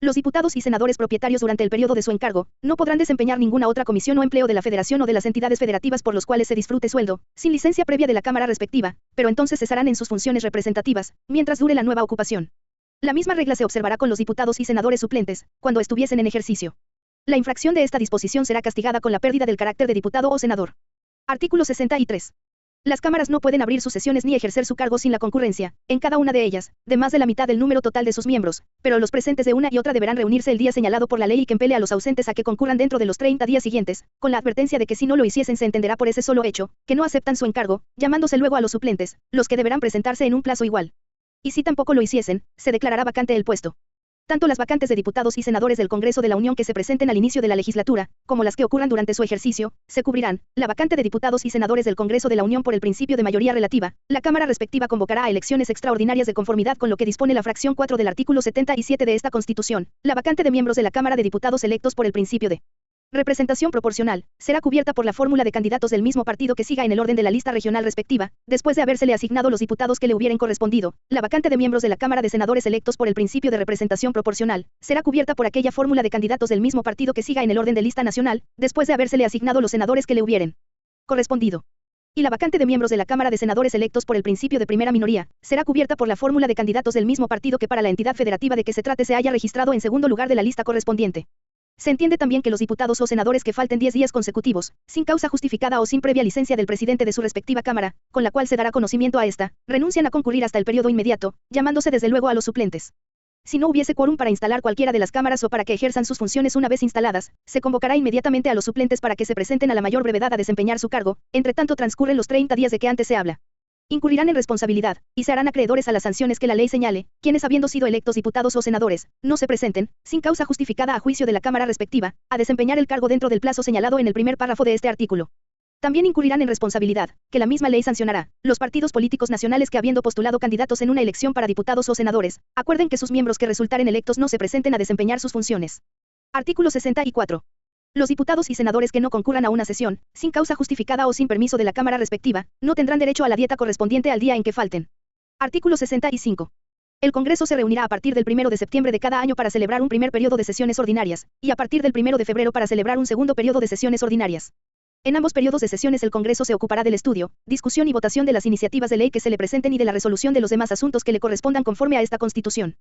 Los diputados y senadores propietarios durante el periodo de su encargo, no podrán desempeñar ninguna otra comisión o empleo de la Federación o de las entidades federativas por los cuales se disfrute sueldo, sin licencia previa de la Cámara respectiva, pero entonces cesarán en sus funciones representativas, mientras dure la nueva ocupación. La misma regla se observará con los diputados y senadores suplentes, cuando estuviesen en ejercicio. La infracción de esta disposición será castigada con la pérdida del carácter de diputado o senador. Artículo 63. Las cámaras no pueden abrir sus sesiones ni ejercer su cargo sin la concurrencia, en cada una de ellas, de más de la mitad del número total de sus miembros, pero los presentes de una y otra deberán reunirse el día señalado por la ley y que empele a los ausentes a que concurran dentro de los 30 días siguientes, con la advertencia de que si no lo hiciesen se entenderá por ese solo hecho, que no aceptan su encargo, llamándose luego a los suplentes, los que deberán presentarse en un plazo igual. Y si tampoco lo hiciesen, se declarará vacante el puesto. Tanto las vacantes de diputados y senadores del Congreso de la Unión que se presenten al inicio de la legislatura, como las que ocurran durante su ejercicio, se cubrirán. La vacante de diputados y senadores del Congreso de la Unión por el principio de mayoría relativa, la Cámara respectiva convocará a elecciones extraordinarias de conformidad con lo que dispone la fracción 4 del artículo 77 de esta Constitución. La vacante de miembros de la Cámara de Diputados electos por el principio de representación proporcional, será cubierta por la fórmula de candidatos del mismo partido que siga en el orden de la lista regional respectiva, después de habérsele asignado los diputados que le hubieren correspondido. La vacante de miembros de la Cámara de Senadores electos por el principio de representación proporcional, será cubierta por aquella fórmula de candidatos del mismo partido que siga en el orden de lista nacional, después de habérsele asignado los senadores que le hubieren correspondido. Y la vacante de miembros de la Cámara de Senadores electos por el principio de primera minoría, será cubierta por la fórmula de candidatos del mismo partido que para la entidad federativa de que se trate se haya registrado en segundo lugar de la lista correspondiente. Se entiende también que los diputados o senadores que falten 10 días consecutivos, sin causa justificada o sin previa licencia del presidente de su respectiva Cámara, con la cual se dará conocimiento a esta, renuncian a concurrir hasta el periodo inmediato, llamándose desde luego a los suplentes. Si no hubiese quórum para instalar cualquiera de las cámaras o para que ejerzan sus funciones una vez instaladas, se convocará inmediatamente a los suplentes para que se presenten a la mayor brevedad a desempeñar su cargo, entre tanto transcurren los 30 días de que antes se habla. Incurrirán en responsabilidad, y se harán acreedores a las sanciones que la ley señale, quienes habiendo sido electos diputados o senadores, no se presenten, sin causa justificada a juicio de la Cámara respectiva, a desempeñar el cargo dentro del plazo señalado en el primer párrafo de este artículo. También incurrirán en responsabilidad, que la misma ley sancionará, los partidos políticos nacionales que habiendo postulado candidatos en una elección para diputados o senadores, acuerden que sus miembros que resultaren electos no se presenten a desempeñar sus funciones. Artículo 64. Los diputados y senadores que no concurran a una sesión, sin causa justificada o sin permiso de la Cámara respectiva, no tendrán derecho a la dieta correspondiente al día en que falten. Artículo 65. El Congreso se reunirá a partir del 1 de septiembre de cada año para celebrar un primer periodo de sesiones ordinarias, y a partir del 1 de febrero para celebrar un segundo periodo de sesiones ordinarias. En ambos periodos de sesiones el Congreso se ocupará del estudio, discusión y votación de las iniciativas de ley que se le presenten y de la resolución de los demás asuntos que le correspondan conforme a esta Constitución.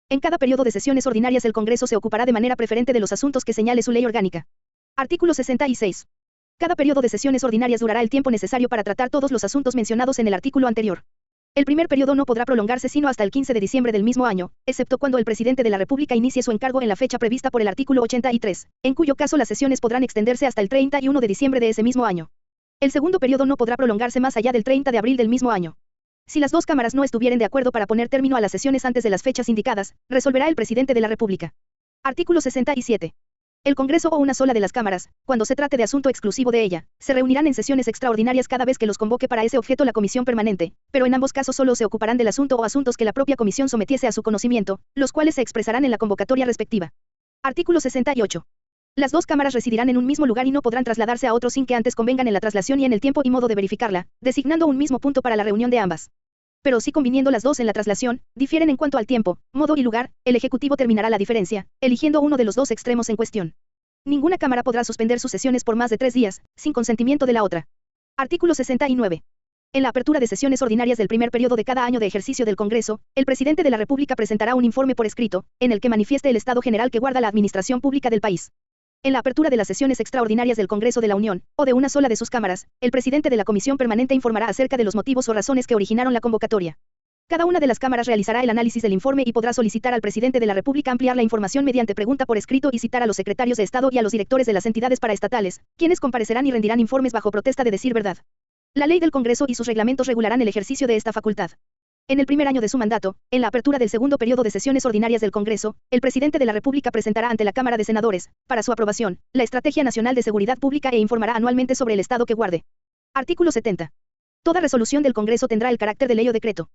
En cada periodo de sesiones ordinarias el Congreso se ocupará de manera preferente de los asuntos que señale su ley orgánica. Artículo 66. Cada periodo de sesiones ordinarias durará el tiempo necesario para tratar todos los asuntos mencionados en el artículo anterior. El primer periodo no podrá prolongarse sino hasta el 15 de diciembre del mismo año, excepto cuando el presidente de la República inicie su encargo en la fecha prevista por el artículo 83, en cuyo caso las sesiones podrán extenderse hasta el 31 de diciembre de ese mismo año. El segundo periodo no podrá prolongarse más allá del 30 de abril del mismo año. Si las dos cámaras no estuvieren de acuerdo para poner término a las sesiones antes de las fechas indicadas, resolverá el presidente de la República. Artículo 67. El Congreso o una sola de las cámaras, cuando se trate de asunto exclusivo de ella, se reunirán en sesiones extraordinarias cada vez que los convoque para ese objeto la comisión permanente, pero en ambos casos solo se ocuparán del asunto o asuntos que la propia comisión sometiese a su conocimiento, los cuales se expresarán en la convocatoria respectiva. Artículo 68. Las dos cámaras residirán en un mismo lugar y no podrán trasladarse a otro sin que antes convengan en la traslación y en el tiempo y modo de verificarla, designando un mismo punto para la reunión de ambas. Pero si conviniendo las dos en la traslación, difieren en cuanto al tiempo, modo y lugar, el Ejecutivo terminará la diferencia, eligiendo uno de los dos extremos en cuestión. Ninguna cámara podrá suspender sus sesiones por más de 3 días, sin consentimiento de la otra. Artículo 69. En la apertura de sesiones ordinarias del primer periodo de cada año de ejercicio del Congreso, el presidente de la República presentará un informe por escrito, en el que manifieste el estado general que guarda la administración pública del país. En la apertura de las sesiones extraordinarias del Congreso de la Unión, o de una sola de sus cámaras, el presidente de la Comisión Permanente informará acerca de los motivos o razones que originaron la convocatoria. Cada una de las cámaras realizará el análisis del informe y podrá solicitar al presidente de la República ampliar la información mediante pregunta por escrito y citar a los secretarios de Estado y a los directores de las entidades paraestatales, quienes comparecerán y rendirán informes bajo protesta de decir verdad. La ley del Congreso y sus reglamentos regularán el ejercicio de esta facultad. En el primer año de su mandato, en la apertura del segundo periodo de sesiones ordinarias del Congreso, el presidente de la República presentará ante la Cámara de Senadores, para su aprobación, la Estrategia Nacional de Seguridad Pública e informará anualmente sobre el estado que guarde. Artículo 70. Toda resolución del Congreso tendrá el carácter de ley o decreto.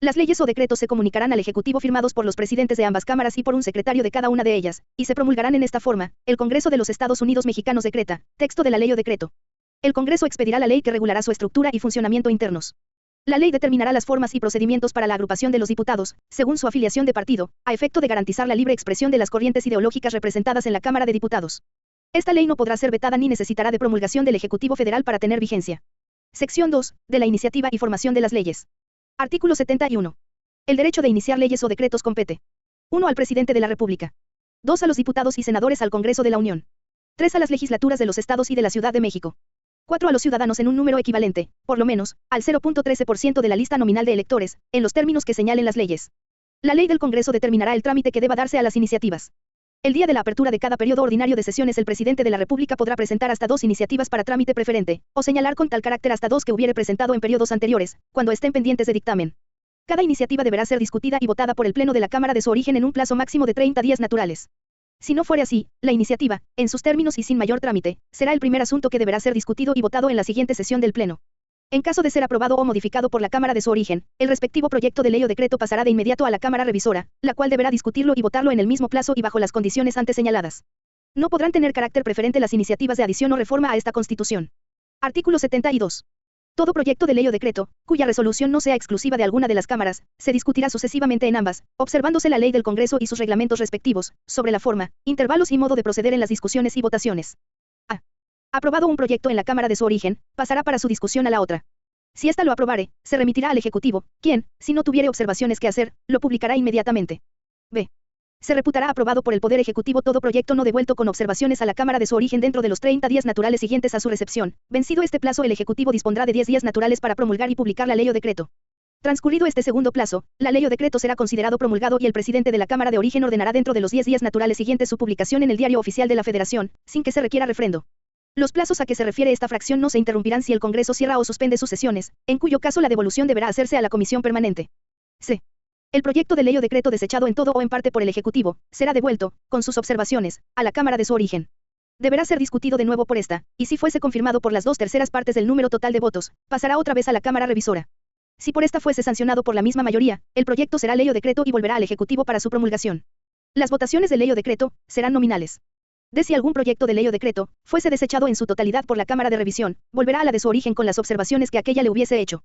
Las leyes o decretos se comunicarán al Ejecutivo firmados por los presidentes de ambas cámaras y por un secretario de cada una de ellas, y se promulgarán en esta forma: el Congreso de los Estados Unidos Mexicanos decreta, texto de la ley o decreto. El Congreso expedirá la ley que regulará su estructura y funcionamiento internos. La ley determinará las formas y procedimientos para la agrupación de los diputados, según su afiliación de partido, a efecto de garantizar la libre expresión de las corrientes ideológicas representadas en la Cámara de Diputados. Esta ley no podrá ser vetada ni necesitará de promulgación del Ejecutivo Federal para tener vigencia. Sección 2. De la iniciativa y formación de las leyes. Artículo 71. El derecho de iniciar leyes o decretos compete: 1. Al presidente de la República. 2. A los diputados y senadores al Congreso de la Unión. 3. A las legislaturas de los estados y de la Ciudad de México. 4. A los ciudadanos en un número equivalente, por lo menos, al 0.13% de la lista nominal de electores, en los términos que señalen las leyes. La ley del Congreso determinará el trámite que deba darse a las iniciativas. El día de la apertura de cada periodo ordinario de sesiones el presidente de la República podrá presentar hasta 2 iniciativas para trámite preferente, o señalar con tal carácter hasta 2 que hubiere presentado en periodos anteriores, cuando estén pendientes de dictamen. Cada iniciativa deberá ser discutida y votada por el Pleno de la Cámara de su origen en un plazo máximo de 30 días naturales. Si no fuere así, la iniciativa, en sus términos y sin mayor trámite, será el primer asunto que deberá ser discutido y votado en la siguiente sesión del Pleno. En caso de ser aprobado o modificado por la Cámara de su origen, el respectivo proyecto de ley o decreto pasará de inmediato a la Cámara Revisora, la cual deberá discutirlo y votarlo en el mismo plazo y bajo las condiciones antes señaladas. No podrán tener carácter preferente las iniciativas de adición o reforma a esta Constitución. Artículo 72. Todo proyecto de ley o decreto, cuya resolución no sea exclusiva de alguna de las cámaras, se discutirá sucesivamente en ambas, observándose la ley del Congreso y sus reglamentos respectivos, sobre la forma, intervalos y modo de proceder en las discusiones y votaciones. A. Aprobado un proyecto en la Cámara de su origen, pasará para su discusión a la otra. Si ésta lo aprobare, se remitirá al Ejecutivo, quien, si no tuviere observaciones que hacer, lo publicará inmediatamente. B. Se reputará aprobado por el Poder Ejecutivo todo proyecto no devuelto con observaciones a la Cámara de su origen dentro de los 30 días naturales siguientes a su recepción. Vencido este plazo, el Ejecutivo dispondrá de 10 días naturales para promulgar y publicar la ley o decreto. Transcurrido este segundo plazo, la ley o decreto será considerado promulgado y el presidente de la Cámara de origen ordenará dentro de los 10 días naturales siguientes su publicación en el Diario Oficial de la Federación, sin que se requiera refrendo. Los plazos a que se refiere esta fracción no se interrumpirán si el Congreso cierra o suspende sus sesiones, en cuyo caso la devolución deberá hacerse a la Comisión Permanente. C. El proyecto de ley o decreto desechado en todo o en parte por el Ejecutivo, será devuelto, con sus observaciones, a la Cámara de su origen. Deberá ser discutido de nuevo por esta, y si fuese confirmado por las 2/3 partes del número total de votos, pasará otra vez a la Cámara Revisora. Si por esta fuese sancionado por la misma mayoría, el proyecto será ley o decreto y volverá al Ejecutivo para su promulgación. Las votaciones de ley o decreto serán nominales. De si algún proyecto de ley o decreto fuese desechado en su totalidad por la Cámara de Revisión, volverá a la de su origen con las observaciones que aquella le hubiese hecho.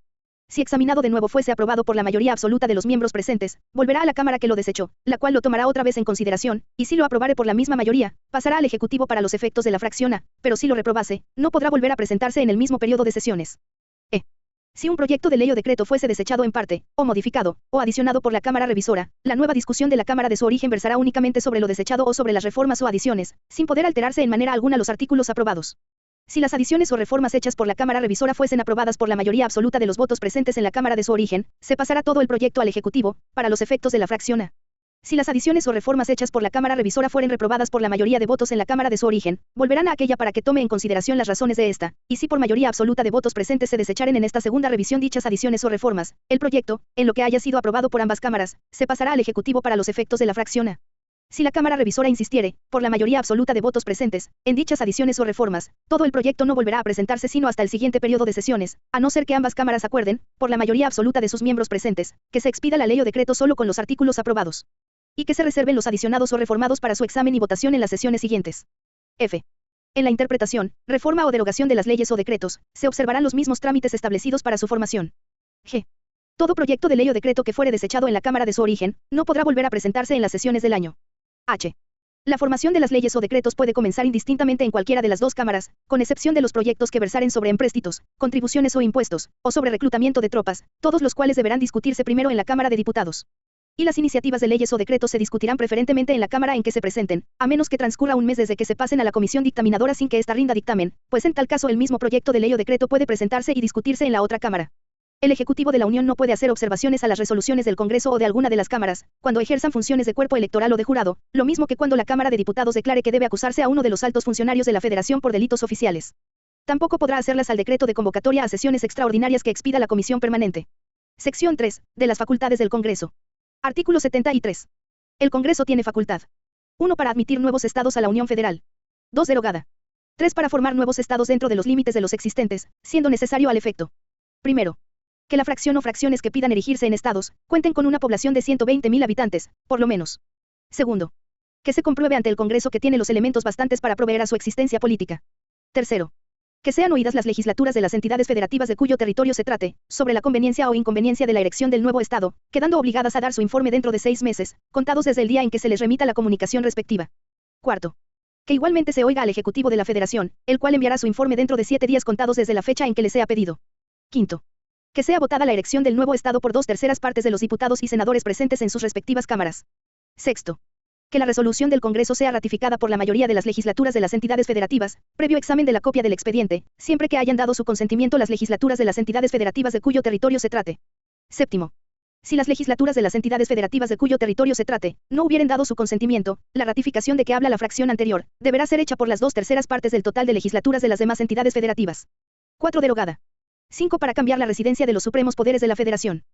Si examinado de nuevo fuese aprobado por la mayoría absoluta de los miembros presentes, volverá a la Cámara que lo desechó, la cual lo tomará otra vez en consideración, y si lo aprobare por la misma mayoría, pasará al Ejecutivo para los efectos de la fracción A, pero si lo reprobase, no podrá volver a presentarse en el mismo periodo de sesiones. E. Si un proyecto de ley o decreto fuese desechado en parte, o modificado, o adicionado por la Cámara Revisora, la nueva discusión de la Cámara de su origen versará únicamente sobre lo desechado o sobre las reformas o adiciones, sin poder alterarse en manera alguna los artículos aprobados. Si las adiciones o reformas hechas por la Cámara Revisora fuesen aprobadas por la mayoría absoluta de los votos presentes en la Cámara de su origen, se pasará todo el proyecto al Ejecutivo, para los efectos de la fracción A. Si las adiciones o reformas hechas por la Cámara Revisora fueren reprobadas por la mayoría de votos en la Cámara de su origen, volverán a aquella para que tome en consideración las razones de esta, y si por mayoría absoluta de votos presentes se desecharen en esta segunda revisión dichas adiciones o reformas, el proyecto, en lo que haya sido aprobado por ambas cámaras, se pasará al Ejecutivo para los efectos de la fracción A. Si la Cámara Revisora insistiere, por la mayoría absoluta de votos presentes, en dichas adiciones o reformas, todo el proyecto no volverá a presentarse sino hasta el siguiente periodo de sesiones, a no ser que ambas cámaras acuerden, por la mayoría absoluta de sus miembros presentes, que se expida la ley o decreto solo con los artículos aprobados. Y que se reserven los adicionados o reformados para su examen y votación en las sesiones siguientes. F. En la interpretación, reforma o derogación de las leyes o decretos, se observarán los mismos trámites establecidos para su formación. G. Todo proyecto de ley o decreto que fuere desechado en la Cámara de su origen, no podrá volver a presentarse en las sesiones del año. H. La formación de las leyes o decretos puede comenzar indistintamente en cualquiera de las dos cámaras, con excepción de los proyectos que versaren sobre empréstitos, contribuciones o impuestos, o sobre reclutamiento de tropas, todos los cuales deberán discutirse primero en la Cámara de Diputados. Y las iniciativas de leyes o decretos se discutirán preferentemente en la Cámara en que se presenten, a menos que transcurra un mes desde que se pasen a la comisión dictaminadora sin que ésta rinda dictamen, pues en tal caso el mismo proyecto de ley o decreto puede presentarse y discutirse en la otra Cámara. El Ejecutivo de la Unión no puede hacer observaciones a las resoluciones del Congreso o de alguna de las cámaras, cuando ejerzan funciones de cuerpo electoral o de jurado, lo mismo que cuando la Cámara de Diputados declare que debe acusarse a uno de los altos funcionarios de la Federación por delitos oficiales. Tampoco podrá hacerlas al decreto de convocatoria a sesiones extraordinarias que expida la Comisión Permanente. Sección 3. De las facultades del Congreso. Artículo 73. El Congreso tiene facultad. 1. Para admitir nuevos estados a la Unión Federal. 2. Derogada. 3. Para formar nuevos estados dentro de los límites de los existentes, siendo necesario al efecto. Primero. Que la fracción o fracciones que pidan erigirse en estados, cuenten con una población de 120.000 habitantes, por lo menos. Segundo. Que se compruebe ante el Congreso que tiene los elementos bastantes para proveer a su existencia política. Tercero. Que sean oídas las legislaturas de las entidades federativas de cuyo territorio se trate, sobre la conveniencia o inconveniencia de la erección del nuevo Estado, quedando obligadas a dar su informe dentro de 6 meses, contados desde el día en que se les remita la comunicación respectiva. Cuarto. Que igualmente se oiga al Ejecutivo de la Federación, el cual enviará su informe dentro de 7 días contados desde la fecha en que le sea pedido. Quinto. Que sea votada la erección del nuevo Estado por 2/3 partes de los diputados y senadores presentes en sus respectivas cámaras. Sexto. Que la resolución del Congreso sea ratificada por la mayoría de las legislaturas de las entidades federativas, previo examen de la copia del expediente, siempre que hayan dado su consentimiento las legislaturas de las entidades federativas de cuyo territorio se trate. Séptimo. Si las legislaturas de las entidades federativas de cuyo territorio se trate, no hubieren dado su consentimiento, la ratificación de que habla la fracción anterior, deberá ser hecha por las 2/3 partes del total de legislaturas de las demás entidades federativas. 4. Derogada. 5. Para cambiar la residencia de los supremos poderes de la Federación.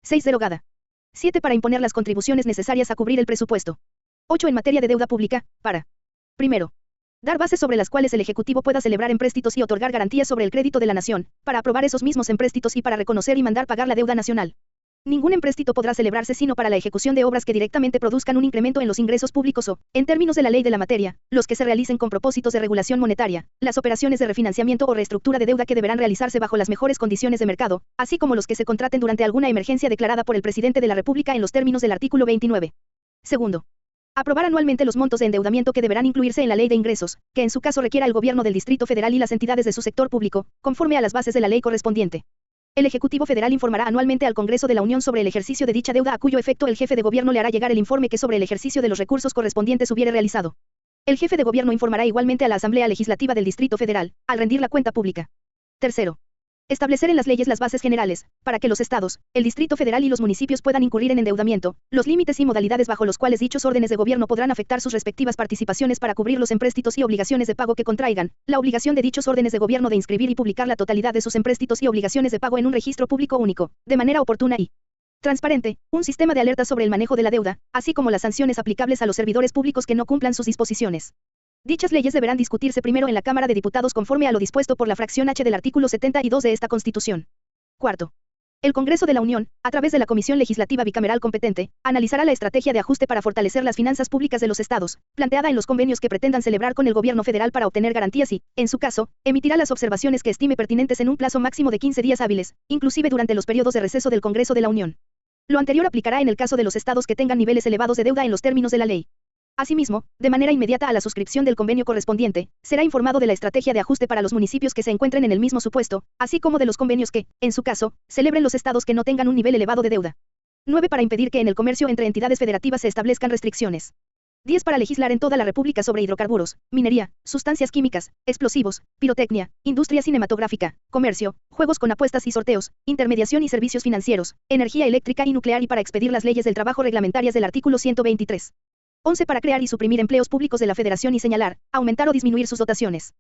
6. Derogada. 7. Para imponer las contribuciones necesarias a cubrir el presupuesto. 8. En materia de deuda pública, para. Primero. Dar bases sobre las cuales el Ejecutivo pueda celebrar empréstitos y otorgar garantías sobre el crédito de la nación, para aprobar esos mismos empréstitos y para reconocer y mandar pagar la deuda nacional. Ningún empréstito podrá celebrarse sino para la ejecución de obras que directamente produzcan un incremento en los ingresos públicos o, en términos de la ley de la materia, los que se realicen con propósitos de regulación monetaria, las operaciones de refinanciamiento o reestructura de deuda que deberán realizarse bajo las mejores condiciones de mercado, así como los que se contraten durante alguna emergencia declarada por el Presidente de la República en los términos del artículo 29. Segundo. Aprobar anualmente los montos de endeudamiento que deberán incluirse en la ley de ingresos, que en su caso requiera el Gobierno del Distrito Federal y las entidades de su sector público, conforme a las bases de la ley correspondiente. El Ejecutivo Federal informará anualmente al Congreso de la Unión sobre el ejercicio de dicha deuda, a cuyo efecto el jefe de gobierno le hará llegar el informe que sobre el ejercicio de los recursos correspondientes hubiere realizado. El jefe de gobierno informará igualmente a la Asamblea Legislativa del Distrito Federal, al rendir la cuenta pública. Tercero. Establecer en las leyes las bases generales, para que los estados, el Distrito Federal y los municipios puedan incurrir en endeudamiento, los límites y modalidades bajo los cuales dichos órdenes de gobierno podrán afectar sus respectivas participaciones para cubrir los empréstitos y obligaciones de pago que contraigan, la obligación de dichos órdenes de gobierno de inscribir y publicar la totalidad de sus empréstitos y obligaciones de pago en un registro público único, de manera oportuna y transparente, un sistema de alerta sobre el manejo de la deuda, así como las sanciones aplicables a los servidores públicos que no cumplan sus disposiciones. Dichas leyes deberán discutirse primero en la Cámara de Diputados conforme a lo dispuesto por la fracción H del artículo 72 de esta Constitución. Cuarto. El Congreso de la Unión, a través de la Comisión Legislativa Bicameral competente, analizará la estrategia de ajuste para fortalecer las finanzas públicas de los estados, planteada en los convenios que pretendan celebrar con el Gobierno federal para obtener garantías y, en su caso, emitirá las observaciones que estime pertinentes en un plazo máximo de 15 días hábiles, inclusive durante los periodos de receso del Congreso de la Unión. Lo anterior aplicará en el caso de los estados que tengan niveles elevados de deuda en los términos de la ley. Asimismo, de manera inmediata a la suscripción del convenio correspondiente, será informado de la estrategia de ajuste para los municipios que se encuentren en el mismo supuesto, así como de los convenios que, en su caso, celebren los estados que no tengan un nivel elevado de deuda. 9. Para impedir que en el comercio entre entidades federativas se establezcan restricciones. 10 para legislar en toda la República sobre hidrocarburos, minería, sustancias químicas, explosivos, pirotecnia, industria cinematográfica, comercio, juegos con apuestas y sorteos, intermediación y servicios financieros, energía eléctrica y nuclear y para expedir las leyes del trabajo reglamentarias del artículo 123. 11 para crear y suprimir empleos públicos de la Federación y señalar, aumentar o disminuir sus dotaciones.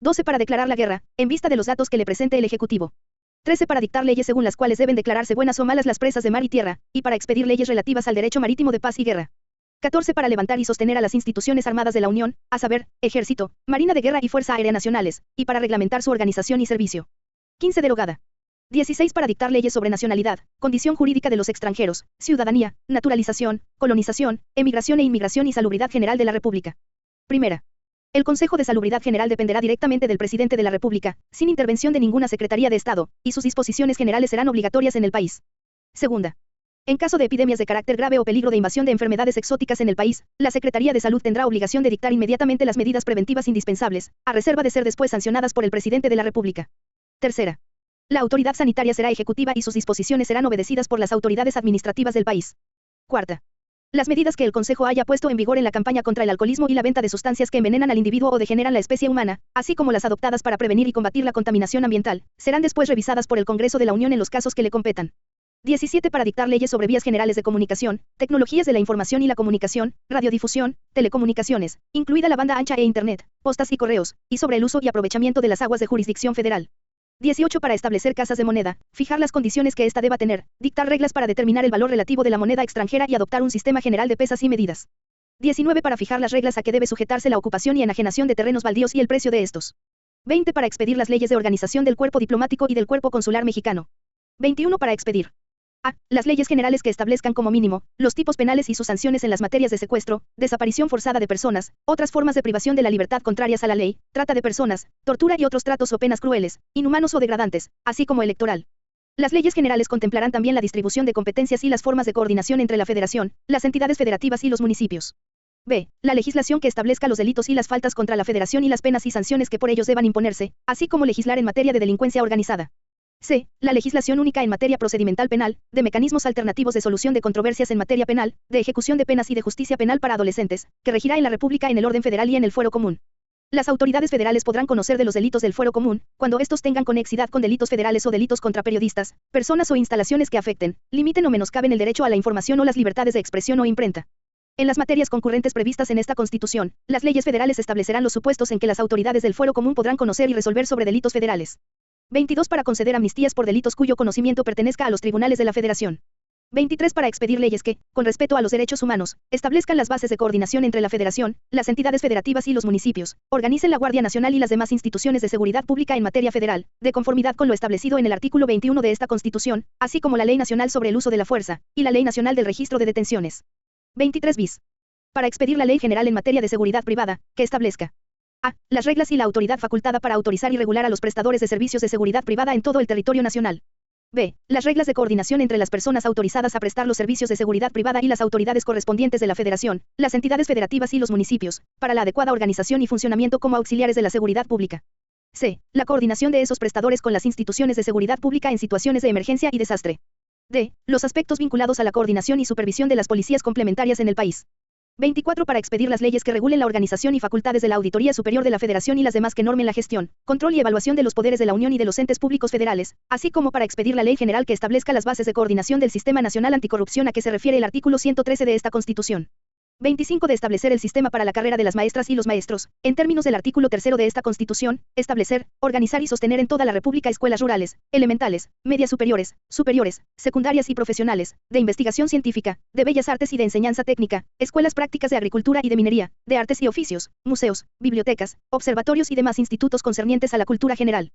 12 para declarar la guerra, en vista de los datos que le presente el Ejecutivo. 13 para dictar leyes según las cuales deben declararse buenas o malas las presas de mar y tierra, y para expedir leyes relativas al derecho marítimo de paz y guerra. 14 para levantar y sostener a las instituciones armadas de la Unión, a saber, Ejército, Marina de Guerra y Fuerza Aérea Nacionales, y para reglamentar su organización y servicio. 15 derogada. 16 para dictar leyes sobre nacionalidad, condición jurídica de los extranjeros, ciudadanía, naturalización, colonización, emigración e inmigración y salubridad general de la República. Primera. El Consejo de Salubridad General dependerá directamente del Presidente de la República, sin intervención de ninguna Secretaría de Estado, y sus disposiciones generales serán obligatorias en el país. Segunda. En caso de epidemias de carácter grave o peligro de invasión de enfermedades exóticas en el país, la Secretaría de Salud tendrá obligación de dictar inmediatamente las medidas preventivas indispensables, a reserva de ser después sancionadas por el Presidente de la República. Tercera. La autoridad sanitaria será ejecutiva y sus disposiciones serán obedecidas por las autoridades administrativas del país. Cuarta. Las medidas que el Consejo haya puesto en vigor en la campaña contra el alcoholismo y la venta de sustancias que envenenan al individuo o degeneran la especie humana, así como las adoptadas para prevenir y combatir la contaminación ambiental, serán después revisadas por el Congreso de la Unión en los casos que le competan. 17 para dictar leyes sobre vías generales de comunicación, tecnologías de la información y la comunicación, radiodifusión, telecomunicaciones, incluida la banda ancha e Internet, postas y correos, y sobre el uso y aprovechamiento de las aguas de jurisdicción federal. 18 para establecer casas de moneda, fijar las condiciones que ésta deba tener, dictar reglas para determinar el valor relativo de la moneda extranjera y adoptar un sistema general de pesas y medidas. 19 para fijar las reglas a que debe sujetarse la ocupación y enajenación de terrenos baldíos y el precio de estos. 20 para expedir las leyes de organización del cuerpo diplomático y del cuerpo consular mexicano. 21 para expedir a. Las leyes generales que establezcan como mínimo, los tipos penales y sus sanciones en las materias de secuestro, desaparición forzada de personas, otras formas de privación de la libertad contrarias a la ley, trata de personas, tortura y otros tratos o penas crueles, inhumanos o degradantes, así como electoral. Las leyes generales contemplarán también la distribución de competencias y las formas de coordinación entre la Federación, las entidades federativas y los municipios. B. La legislación que establezca los delitos y las faltas contra la Federación y las penas y sanciones que por ellos deban imponerse, así como legislar en materia de delincuencia organizada. C. La legislación única en materia procedimental penal, de mecanismos alternativos de solución de controversias en materia penal, de ejecución de penas y de justicia penal para adolescentes, que regirá en la República en el orden federal y en el fuero común. Las autoridades federales podrán conocer de los delitos del fuero común, cuando estos tengan conexidad con delitos federales o delitos contra periodistas, personas o instalaciones que afecten, limiten o menoscaben el derecho a la información o las libertades de expresión o imprenta. En las materias concurrentes previstas en esta Constitución, las leyes federales establecerán los supuestos en que las autoridades del fuero común podrán conocer y resolver sobre delitos federales. 22 para conceder amnistías por delitos cuyo conocimiento pertenezca a los tribunales de la Federación. 23 para expedir leyes que, con respeto a los derechos humanos, establezcan las bases de coordinación entre la Federación, las entidades federativas y los municipios, organicen la Guardia Nacional y las demás instituciones de seguridad pública en materia federal, de conformidad con lo establecido en el artículo 21 de esta Constitución, así como la Ley Nacional sobre el Uso de la Fuerza, y la Ley Nacional del Registro de Detenciones. 23 bis. Para expedir la Ley General en materia de seguridad privada, que establezca a. Las reglas y la autoridad facultada para autorizar y regular a los prestadores de servicios de seguridad privada en todo el territorio nacional. B. Las reglas de coordinación entre las personas autorizadas a prestar los servicios de seguridad privada y las autoridades correspondientes de la Federación, las entidades federativas y los municipios, para la adecuada organización y funcionamiento como auxiliares de la seguridad pública. C. La coordinación de esos prestadores con las instituciones de seguridad pública en situaciones de emergencia y desastre. D. Los aspectos vinculados a la coordinación y supervisión de las policías complementarias en el país. 24 para expedir las leyes que regulen la organización y facultades de la Auditoría Superior de la Federación y las demás que normen la gestión, control y evaluación de los poderes de la Unión y de los entes públicos federales, así como para expedir la ley general que establezca las bases de coordinación del Sistema Nacional Anticorrupción a que se refiere el artículo 113 de esta Constitución. 25 de establecer el sistema para la carrera de las maestras y los maestros, en términos del artículo 3 de esta Constitución, establecer, organizar y sostener en toda la República escuelas rurales, elementales, medias superiores, secundarias y profesionales, de investigación científica, de bellas artes y de enseñanza técnica, escuelas prácticas de agricultura y de minería, de artes y oficios, museos, bibliotecas, observatorios y demás institutos concernientes a la cultura general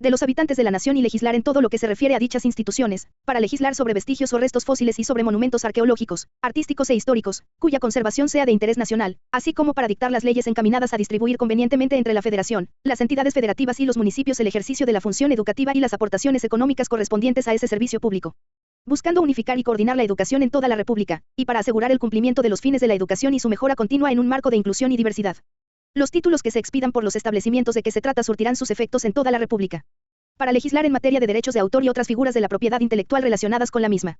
de los habitantes de la nación y legislar en todo lo que se refiere a dichas instituciones, para legislar sobre vestigios o restos fósiles y sobre monumentos arqueológicos, artísticos e históricos, cuya conservación sea de interés nacional, así como para dictar las leyes encaminadas a distribuir convenientemente entre la Federación, las entidades federativas y los municipios el ejercicio de la función educativa y las aportaciones económicas correspondientes a ese servicio público, buscando unificar y coordinar la educación en toda la República, y para asegurar el cumplimiento de los fines de la educación y su mejora continua en un marco de inclusión y diversidad. Los títulos que se expidan por los establecimientos de que se trata surtirán sus efectos en toda la República. Para legislar en materia de derechos de autor y otras figuras de la propiedad intelectual relacionadas con la misma.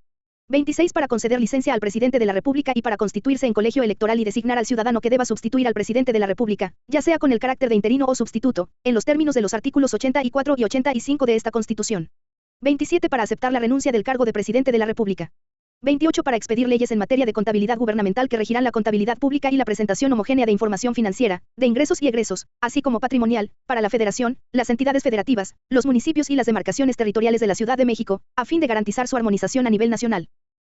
26 para conceder licencia al presidente de la República y para constituirse en colegio electoral y designar al ciudadano que deba sustituir al presidente de la República, ya sea con el carácter de interino o sustituto, en los términos de los artículos 84 y 85 de esta Constitución. 27 para aceptar la renuncia del cargo de presidente de la República. 28 para expedir leyes en materia de contabilidad gubernamental que regirán la contabilidad pública y la presentación homogénea de información financiera, de ingresos y egresos, así como patrimonial, para la Federación, las entidades federativas, los municipios y las demarcaciones territoriales de la Ciudad de México, a fin de garantizar su armonización a nivel nacional.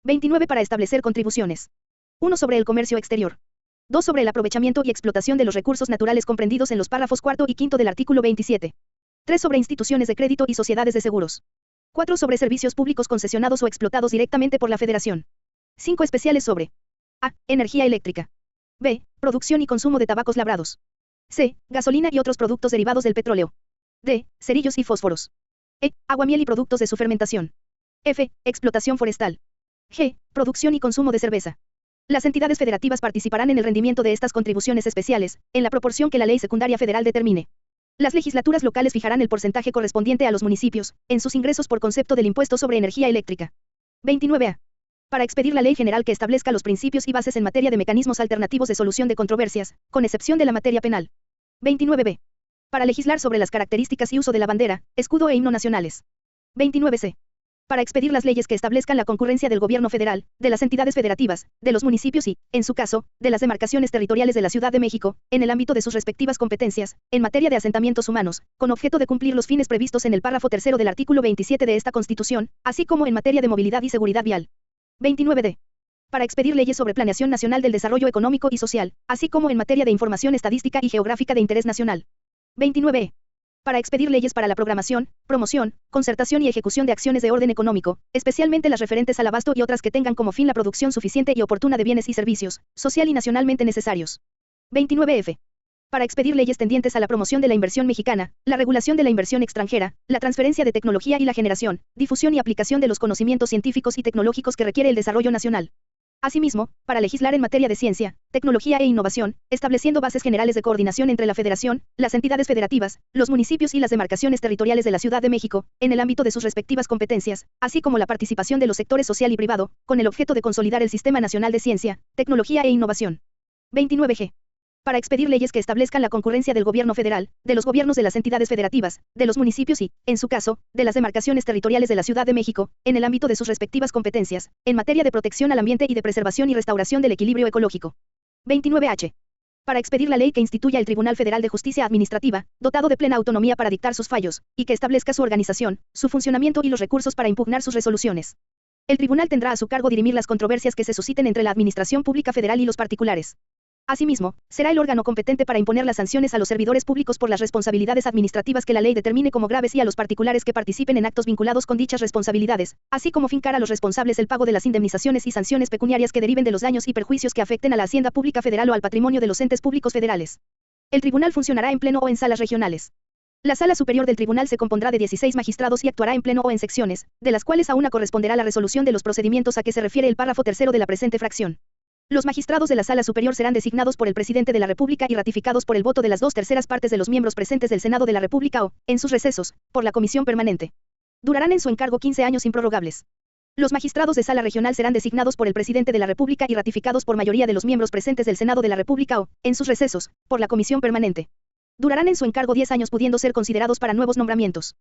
29 para establecer contribuciones. 1 sobre el comercio exterior. 2 sobre el aprovechamiento y explotación de los recursos naturales comprendidos en los párrafos cuarto y quinto del artículo 27. 3 sobre instituciones de crédito y sociedades de seguros. 4 sobre servicios públicos concesionados o explotados directamente por la Federación. 5 especiales sobre A. Energía eléctrica. B. Producción y consumo de tabacos labrados. C. Gasolina y otros productos derivados del petróleo. D. Cerillos y fósforos. E. Aguamiel y productos de su fermentación. F. Explotación forestal. G. Producción y consumo de cerveza. Las entidades federativas participarán en el rendimiento de estas contribuciones especiales, en la proporción que la ley secundaria federal determine. Las legislaturas locales fijarán el porcentaje correspondiente a los municipios, en sus ingresos por concepto del impuesto sobre energía eléctrica. 29A. Para expedir la ley general que establezca los principios y bases en materia de mecanismos alternativos de solución de controversias, con excepción de la materia penal. 29B. Para legislar sobre las características y uso de la bandera, escudo e himno nacionales. 29C. Para expedir las leyes que establezcan la concurrencia del gobierno federal, de las entidades federativas, de los municipios y, en su caso, de las demarcaciones territoriales de la Ciudad de México, en el ámbito de sus respectivas competencias, en materia de asentamientos humanos, con objeto de cumplir los fines previstos en el párrafo tercero del artículo 27 de esta Constitución, así como en materia de movilidad y seguridad vial. 29D. Para expedir leyes sobre planeación nacional del desarrollo económico y social, así como en materia de información estadística y geográfica de interés nacional. 29E. Para expedir leyes para la programación, promoción, concertación y ejecución de acciones de orden económico, especialmente las referentes al abasto y otras que tengan como fin la producción suficiente y oportuna de bienes y servicios, social y nacionalmente necesarios. 29F. Para expedir leyes tendientes a la promoción de la inversión mexicana, la regulación de la inversión extranjera, la transferencia de tecnología y la generación, difusión y aplicación de los conocimientos científicos y tecnológicos que requiere el desarrollo nacional. Asimismo, para legislar en materia de ciencia, tecnología e innovación, estableciendo bases generales de coordinación entre la Federación, las entidades federativas, los municipios y las demarcaciones territoriales de la Ciudad de México, en el ámbito de sus respectivas competencias, así como la participación de los sectores social y privado, con el objeto de consolidar el Sistema Nacional de Ciencia, Tecnología e Innovación. 29G. Para expedir leyes que establezcan la concurrencia del gobierno federal, de los gobiernos de las entidades federativas, de los municipios y, en su caso, de las demarcaciones territoriales de la Ciudad de México, en el ámbito de sus respectivas competencias, en materia de protección al ambiente y de preservación y restauración del equilibrio ecológico. 29H. Para expedir la ley que instituya el Tribunal Federal de Justicia Administrativa, dotado de plena autonomía para dictar sus fallos, y que establezca su organización, su funcionamiento y los recursos para impugnar sus resoluciones. El tribunal tendrá a su cargo dirimir las controversias que se susciten entre la Administración Pública Federal y los particulares. Asimismo, será el órgano competente para imponer las sanciones a los servidores públicos por las responsabilidades administrativas que la ley determine como graves y a los particulares que participen en actos vinculados con dichas responsabilidades, así como fincar a los responsables el pago de las indemnizaciones y sanciones pecuniarias que deriven de los daños y perjuicios que afecten a la hacienda pública federal o al patrimonio de los entes públicos federales. El tribunal funcionará en pleno o en salas regionales. La sala superior del tribunal se compondrá de 16 magistrados y actuará en pleno o en secciones, de las cuales a una corresponderá la resolución de los procedimientos a que se refiere el párrafo tercero de la presente fracción. Los magistrados de la Sala Superior serán designados por el Presidente de la República y ratificados por el voto de las 2/3 partes de los miembros presentes del Senado de la República o, en sus recesos, por la Comisión Permanente. Durarán en su encargo 15 años improrrogables. Los magistrados de Sala Regional serán designados por el Presidente de la República y ratificados por mayoría de los miembros presentes del Senado de la República o, en sus recesos, por la Comisión Permanente. Durarán en su encargo 10 años pudiendo ser considerados para nuevos nombramientos.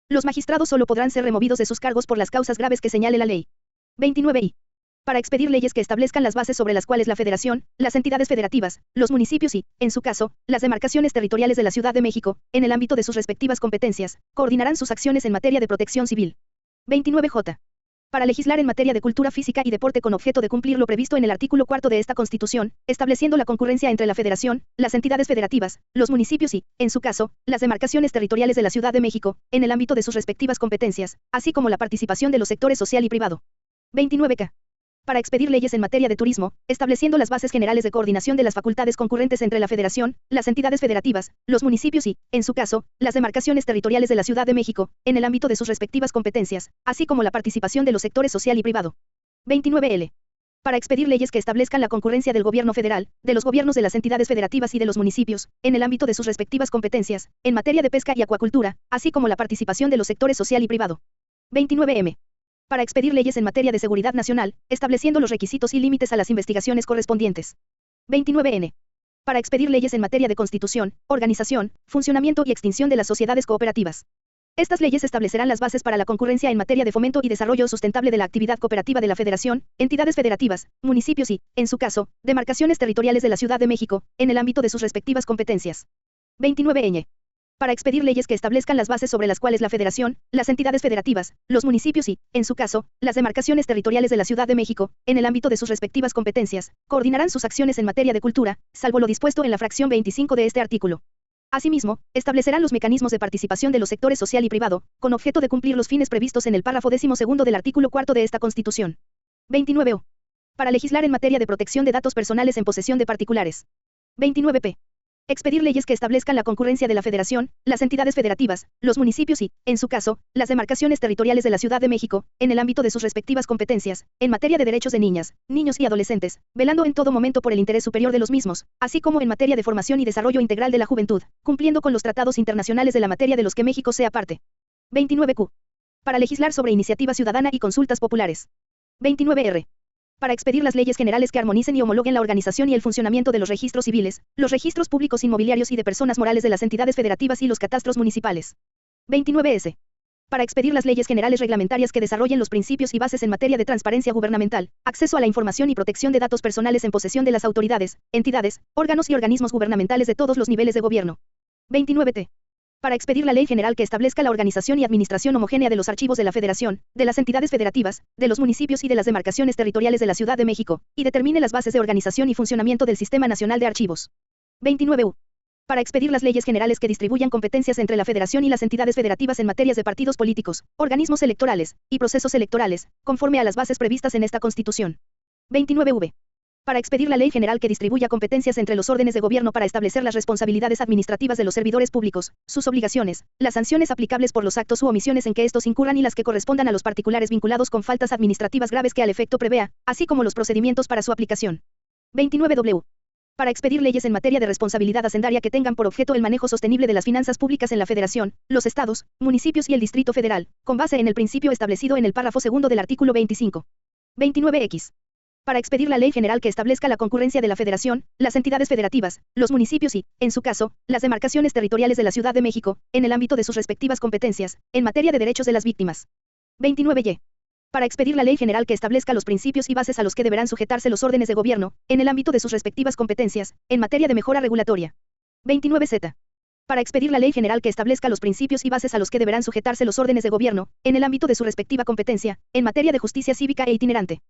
Los magistrados solo podrán ser removidos de sus cargos por las causas graves que señale la ley. 29I. Para expedir leyes que establezcan las bases sobre las cuales la Federación, las entidades federativas, los municipios y, en su caso, las demarcaciones territoriales de la Ciudad de México, en el ámbito de sus respectivas competencias, coordinarán sus acciones en materia de protección civil. 29J. Para legislar en materia de cultura física y deporte con objeto de cumplir lo previsto en el artículo 4 de esta Constitución, estableciendo la concurrencia entre la Federación, las entidades federativas, los municipios y, en su caso, las demarcaciones territoriales de la Ciudad de México, en el ámbito de sus respectivas competencias, así como la participación de los sectores social y privado. 29K. Para expedir leyes en materia de turismo, estableciendo las bases generales de coordinación de las facultades concurrentes entre la Federación, las entidades federativas, los municipios y, en su caso, las demarcaciones territoriales de la Ciudad de México, en el ámbito de sus respectivas competencias, así como la participación de los sectores social y privado. 29L. Para expedir leyes que establezcan la concurrencia del gobierno federal, de los gobiernos de las entidades federativas y de los municipios, en el ámbito de sus respectivas competencias, en materia de pesca y acuacultura, así como la participación de los sectores social y privado. 29M. Para expedir leyes en materia de seguridad nacional, estableciendo los requisitos y límites a las investigaciones correspondientes. 29N. Para expedir leyes en materia de constitución, organización, funcionamiento y extinción de las sociedades cooperativas. Estas leyes establecerán las bases para la concurrencia en materia de fomento y desarrollo sustentable de la actividad cooperativa de la Federación, entidades federativas, municipios y, en su caso, demarcaciones territoriales de la Ciudad de México, en el ámbito de sus respectivas competencias. 29Ñ. Para expedir leyes que establezcan las bases sobre las cuales la Federación, las entidades federativas, los municipios y, en su caso, las demarcaciones territoriales de la Ciudad de México, en el ámbito de sus respectivas competencias, coordinarán sus acciones en materia de cultura, salvo lo dispuesto en la fracción 25 de este artículo. Asimismo, establecerán los mecanismos de participación de los sectores social y privado, con objeto de cumplir los fines previstos en el párrafo 12º del artículo 4 de esta Constitución. 29O. Para legislar en materia de protección de datos personales en posesión de particulares. 29P. Expedir leyes que establezcan la concurrencia de la Federación, las entidades federativas, los municipios y, en su caso, las demarcaciones territoriales de la Ciudad de México, en el ámbito de sus respectivas competencias, en materia de derechos de niñas, niños y adolescentes, velando en todo momento por el interés superior de los mismos, así como en materia de formación y desarrollo integral de la juventud, cumpliendo con los tratados internacionales de la materia de los que México sea parte. 29Q. Para legislar sobre iniciativa ciudadana y consultas populares. 29R. Para expedir las leyes generales que armonicen y homologuen la organización y el funcionamiento de los registros civiles, los registros públicos inmobiliarios y de personas morales de las entidades federativas y los catastros municipales. 29S. Para expedir las leyes generales reglamentarias que desarrollen los principios y bases en materia de transparencia gubernamental, acceso a la información y protección de datos personales en posesión de las autoridades, entidades, órganos y organismos gubernamentales de todos los niveles de gobierno. 29T. Para expedir la ley general que establezca la organización y administración homogénea de los archivos de la Federación, de las entidades federativas, de los municipios y de las demarcaciones territoriales de la Ciudad de México, y determine las bases de organización y funcionamiento del Sistema Nacional de Archivos. 29U. Para expedir las leyes generales que distribuyan competencias entre la Federación y las entidades federativas en materias de partidos políticos, organismos electorales, y procesos electorales, conforme a las bases previstas en esta Constitución. 29V. Para expedir la ley general que distribuya competencias entre los órdenes de gobierno para establecer las responsabilidades administrativas de los servidores públicos, sus obligaciones, las sanciones aplicables por los actos u omisiones en que estos incurran y las que correspondan a los particulares vinculados con faltas administrativas graves que al efecto prevea, así como los procedimientos para su aplicación. 29W. Para expedir leyes en materia de responsabilidad hacendaria que tengan por objeto el manejo sostenible de las finanzas públicas en la Federación, los estados, municipios y el Distrito Federal, con base en el principio establecido en el párrafo 2 del artículo 25. 29X. Para expedir la ley general que establezca la concurrencia de la Federación, las entidades federativas, los municipios y, en su caso, las demarcaciones territoriales de la Ciudad de México, en el ámbito de sus respectivas competencias, en materia de derechos de las víctimas. 29Y. Para expedir la ley general que establezca los principios y bases a los que deberán sujetarse los órdenes de gobierno, en el ámbito de sus respectivas competencias, en materia de mejora regulatoria. 29Z. Para expedir la ley general que establezca los principios y bases a los que deberán sujetarse los órdenes de gobierno, en el ámbito de su respectiva competencia, en materia de justicia cívica e itinerante.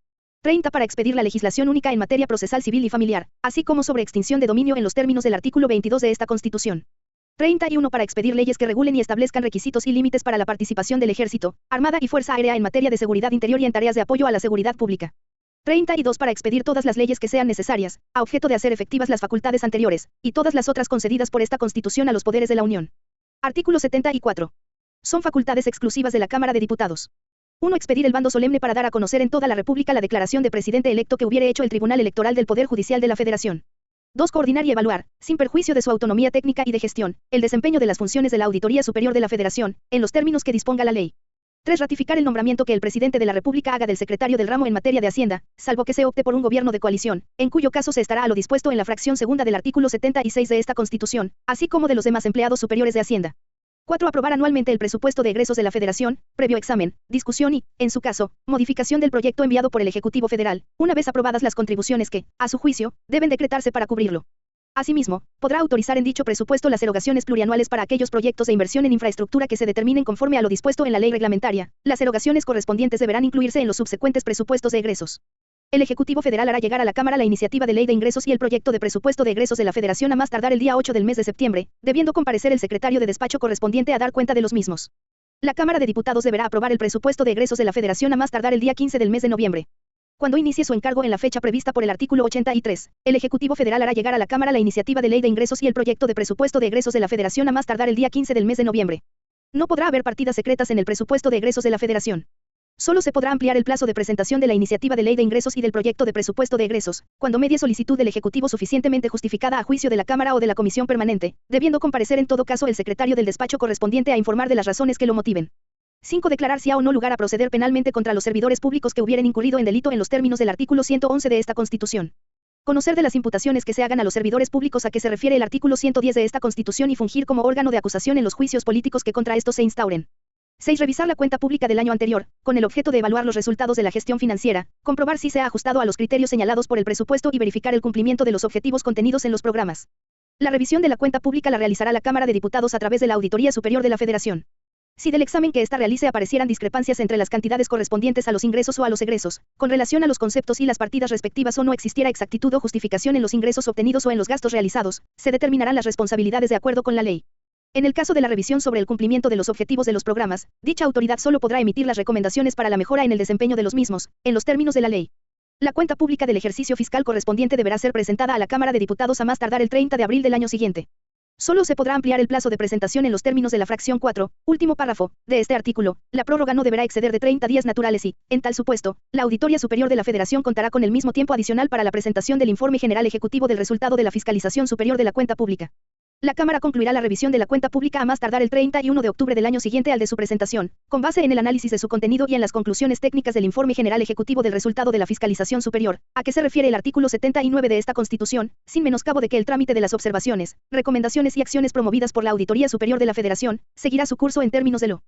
30. Para expedir la legislación única en materia procesal civil y familiar, así como sobre extinción de dominio en los términos del artículo 22 de esta Constitución. 31. Para expedir leyes que regulen y establezcan requisitos y límites para la participación del Ejército, Armada y Fuerza Aérea en materia de seguridad interior y en tareas de apoyo a la seguridad pública. 32. Para expedir todas las leyes que sean necesarias, a objeto de hacer efectivas las facultades anteriores, y todas las otras concedidas por esta Constitución a los poderes de la Unión. Artículo 74. Son facultades exclusivas de la Cámara de Diputados. 1. Expedir el bando solemne para dar a conocer en toda la República la declaración de presidente electo que hubiere hecho el Tribunal Electoral del Poder Judicial de la Federación. 2. Coordinar y evaluar, sin perjuicio de su autonomía técnica y de gestión, el desempeño de las funciones de la Auditoría Superior de la Federación, en los términos que disponga la ley. 3. Ratificar el nombramiento que el presidente de la República haga del secretario del ramo en materia de Hacienda, salvo que se opte por un gobierno de coalición, en cuyo caso se estará a lo dispuesto en la fracción segunda del artículo 76 de esta Constitución, así como de los demás empleados superiores de Hacienda. 4. Aprobar anualmente el presupuesto de egresos de la Federación, previo examen, discusión y, en su caso, modificación del proyecto enviado por el Ejecutivo Federal, una vez aprobadas las contribuciones que, a su juicio, deben decretarse para cubrirlo. Asimismo, podrá autorizar en dicho presupuesto las erogaciones plurianuales para aquellos proyectos de inversión en infraestructura que se determinen conforme a lo dispuesto en la ley reglamentaria. Las erogaciones correspondientes deberán incluirse en los subsecuentes presupuestos de egresos. El Ejecutivo Federal hará llegar a la Cámara la iniciativa de ley de ingresos y el proyecto de presupuesto de egresos de la Federación a más tardar el día 8 del mes de septiembre, debiendo comparecer el secretario de despacho correspondiente a dar cuenta de los mismos. La Cámara de Diputados deberá aprobar el presupuesto de egresos de la Federación a más tardar el día 15 del mes de noviembre. Cuando inicie su encargo en la fecha prevista por el artículo 83, el Ejecutivo Federal hará llegar a la Cámara la iniciativa de ley de ingresos y el proyecto de presupuesto de egresos de la Federación a más tardar el día 15 del mes de noviembre. No podrá haber partidas secretas en el presupuesto de egresos de la Federación. Solo se podrá ampliar el plazo de presentación de la iniciativa de ley de ingresos y del proyecto de presupuesto de egresos, cuando medie solicitud del Ejecutivo suficientemente justificada a juicio de la Cámara o de la Comisión Permanente, debiendo comparecer en todo caso el secretario del despacho correspondiente a informar de las razones que lo motiven. 5. Declarar si ha o no lugar a proceder penalmente contra los servidores públicos que hubieren incurrido en delito en los términos del artículo 111 de esta Constitución. Conocer de las imputaciones que se hagan a los servidores públicos a que se refiere el artículo 110 de esta Constitución y fungir como órgano de acusación en los juicios políticos que contra estos se instauren. 6. Revisar la cuenta pública del año anterior, con el objeto de evaluar los resultados de la gestión financiera, comprobar si se ha ajustado a los criterios señalados por el presupuesto y verificar el cumplimiento de los objetivos contenidos en los programas. La revisión de la cuenta pública la realizará la Cámara de Diputados a través de la Auditoría Superior de la Federación. Si del examen que ésta realice aparecieran discrepancias entre las cantidades correspondientes a los ingresos o a los egresos, con relación a los conceptos y las partidas respectivas o no existiera exactitud o justificación en los ingresos obtenidos o en los gastos realizados, se determinarán las responsabilidades de acuerdo con la ley. En el caso de la revisión sobre el cumplimiento de los objetivos de los programas, dicha autoridad solo podrá emitir las recomendaciones para la mejora en el desempeño de los mismos, en los términos de la ley. La cuenta pública del ejercicio fiscal correspondiente deberá ser presentada a la Cámara de Diputados a más tardar el 30 de abril del año siguiente. Solo se podrá ampliar el plazo de presentación en los términos de la fracción 4, último párrafo, de este artículo. La prórroga no deberá exceder de 30 días naturales y, en tal supuesto, la Auditoría Superior de la Federación contará con el mismo tiempo adicional para la presentación del informe general ejecutivo del resultado de la fiscalización superior de la cuenta pública. La Cámara concluirá la revisión de la cuenta pública a más tardar el 31 de octubre del año siguiente al de su presentación, con base en el análisis de su contenido y en las conclusiones técnicas del informe general ejecutivo del resultado de la fiscalización superior, a que se refiere el artículo 79 de esta Constitución, sin menoscabo de que el trámite de las observaciones, recomendaciones y acciones promovidas por la Auditoría Superior de la Federación, seguirá su curso en términos de lo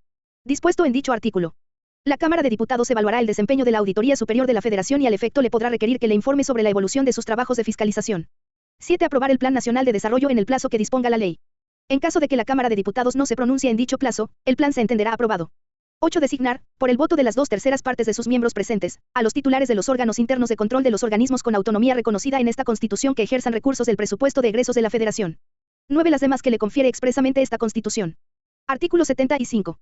dispuesto en dicho artículo. La Cámara de Diputados evaluará el desempeño de la Auditoría Superior de la Federación y al efecto le podrá requerir que le informe sobre la evolución de sus trabajos de fiscalización. 7. Aprobar el Plan Nacional de Desarrollo en el plazo que disponga la ley. En caso de que la Cámara de Diputados no se pronuncie en dicho plazo, el plan se entenderá aprobado. 8. Designar, por el voto de las 2/3 partes de sus miembros presentes, a los titulares de los órganos internos de control de los organismos con autonomía reconocida en esta Constitución que ejerzan recursos del presupuesto de egresos de la Federación. 9. Las demás que le confiere expresamente esta Constitución. Artículo 75.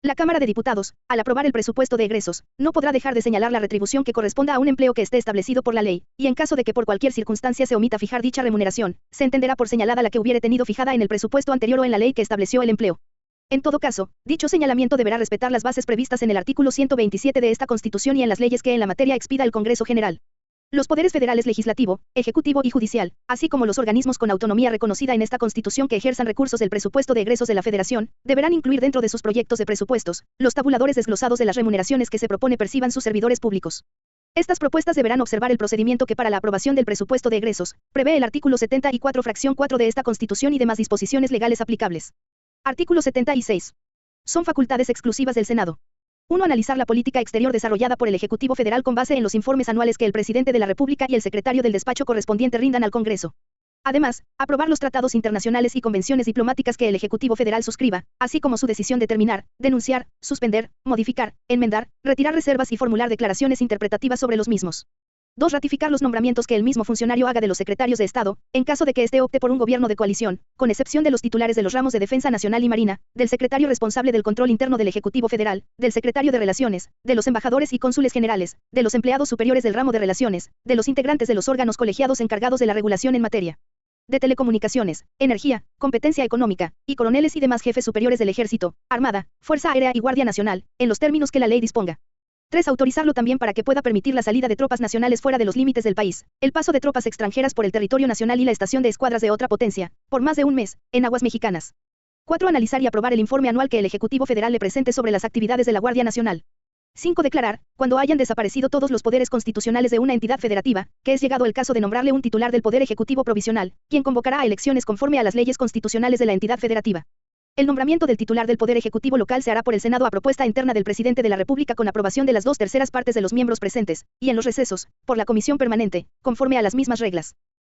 La Cámara de Diputados, al aprobar el presupuesto de egresos, no podrá dejar de señalar la retribución que corresponda a un empleo que esté establecido por la ley, y en caso de que por cualquier circunstancia se omita fijar dicha remuneración, se entenderá por señalada la que hubiere tenido fijada en el presupuesto anterior o en la ley que estableció el empleo. En todo caso, dicho señalamiento deberá respetar las bases previstas en el artículo 127 de esta Constitución y en las leyes que en la materia expida el Congreso General. Los poderes federales legislativo, ejecutivo y judicial, así como los organismos con autonomía reconocida en esta Constitución que ejerzan recursos del presupuesto de egresos de la Federación, deberán incluir dentro de sus proyectos de presupuestos, los tabuladores desglosados de las remuneraciones que se propone perciban sus servidores públicos. Estas propuestas deberán observar el procedimiento que para la aprobación del presupuesto de egresos, prevé el artículo 74 fracción 4 de esta Constitución y demás disposiciones legales aplicables. Artículo 76. Son facultades exclusivas del Senado. 1. Analizar la política exterior desarrollada por el Ejecutivo Federal con base en los informes anuales que el Presidente de la República y el Secretario del Despacho correspondiente rindan al Congreso. Además, aprobar los tratados internacionales y convenciones diplomáticas que el Ejecutivo Federal suscriba, así como su decisión de terminar, denunciar, suspender, modificar, enmendar, retirar reservas y formular declaraciones interpretativas sobre los mismos. 2. Ratificar los nombramientos que el mismo funcionario haga de los secretarios de Estado, en caso de que éste opte por un gobierno de coalición, con excepción de los titulares de los ramos de Defensa Nacional y Marina, del secretario responsable del control interno del Ejecutivo Federal, del secretario de Relaciones, de los embajadores y cónsules generales, de los empleados superiores del ramo de Relaciones, de los integrantes de los órganos colegiados encargados de la regulación en materia de telecomunicaciones, energía, competencia económica, y coroneles y demás jefes superiores del Ejército, Armada, Fuerza Aérea y Guardia Nacional, en los términos que la ley disponga. 3. Autorizarlo también para que pueda permitir la salida de tropas nacionales fuera de los límites del país, el paso de tropas extranjeras por el territorio nacional y la estación de escuadras de otra potencia, por más de un mes, en aguas mexicanas. 4. Analizar y aprobar el informe anual que el Ejecutivo Federal le presente sobre las actividades de la Guardia Nacional. 5. Declarar, cuando hayan desaparecido todos los poderes constitucionales de una entidad federativa, que es llegado el caso de nombrarle un titular del Poder Ejecutivo Provisional, quien convocará a elecciones conforme a las leyes constitucionales de la entidad federativa. El nombramiento del titular del Poder Ejecutivo local se hará por el Senado a propuesta interna del Presidente de la República con aprobación de las 2/3 partes de los miembros presentes, y en los recesos, por la Comisión Permanente, conforme a las mismas reglas.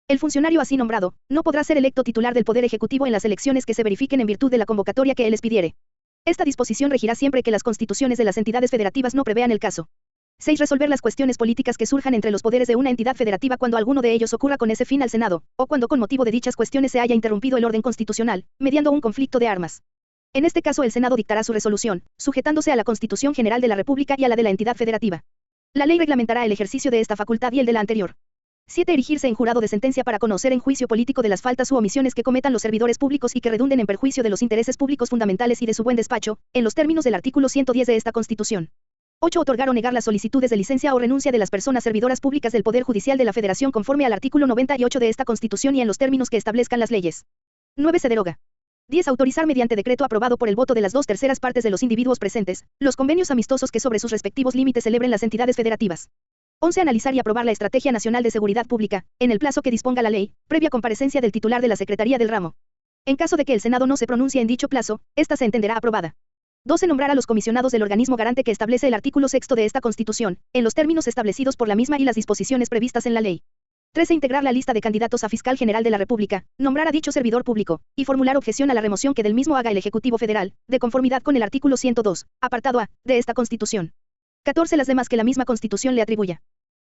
El funcionario así nombrado, no podrá ser electo titular del Poder Ejecutivo en las elecciones que se verifiquen en virtud de la convocatoria que él expidiere. Esta disposición regirá siempre que las constituciones de las entidades federativas no prevean el caso. 6. Resolver las cuestiones políticas que surjan entre los poderes de una entidad federativa cuando alguno de ellos ocurra con ese fin al Senado, o cuando con motivo de dichas cuestiones se haya interrumpido el orden constitucional, mediando un conflicto de armas. En este caso el Senado dictará su resolución, sujetándose a la Constitución General de la República y a la de la entidad federativa. La ley reglamentará el ejercicio de esta facultad y el de la anterior. 7. Erigirse en jurado de sentencia para conocer en juicio político de las faltas u omisiones que cometan los servidores públicos y que redunden en perjuicio de los intereses públicos fundamentales y de su buen despacho, en los términos del artículo 110 de esta Constitución. 8. Otorgar o negar las solicitudes de licencia o renuncia de las personas servidoras públicas del Poder Judicial de la Federación conforme al artículo 98 de esta Constitución y en los términos que establezcan las leyes. 9. Se deroga 10. Autorizar mediante decreto aprobado por el voto de las 2/3 partes de los individuos presentes, los convenios amistosos que sobre sus respectivos límites celebren las entidades federativas. 11. Analizar y aprobar la Estrategia Nacional de Seguridad Pública, en el plazo que disponga la ley, previa comparecencia del titular de la Secretaría del Ramo. En caso de que el Senado no se pronuncie en dicho plazo, esta se entenderá aprobada. 12. Nombrar a los comisionados del organismo garante que establece el artículo 6 de esta Constitución, en los términos establecidos por la misma y las disposiciones previstas en la ley. 13. Integrar la lista de candidatos a Fiscal General de la República, nombrar a dicho servidor público, y formular objeción a la remoción que del mismo haga el Ejecutivo Federal, de conformidad con el artículo 102, apartado A, de esta Constitución. 14. Las demás que la misma Constitución le atribuya.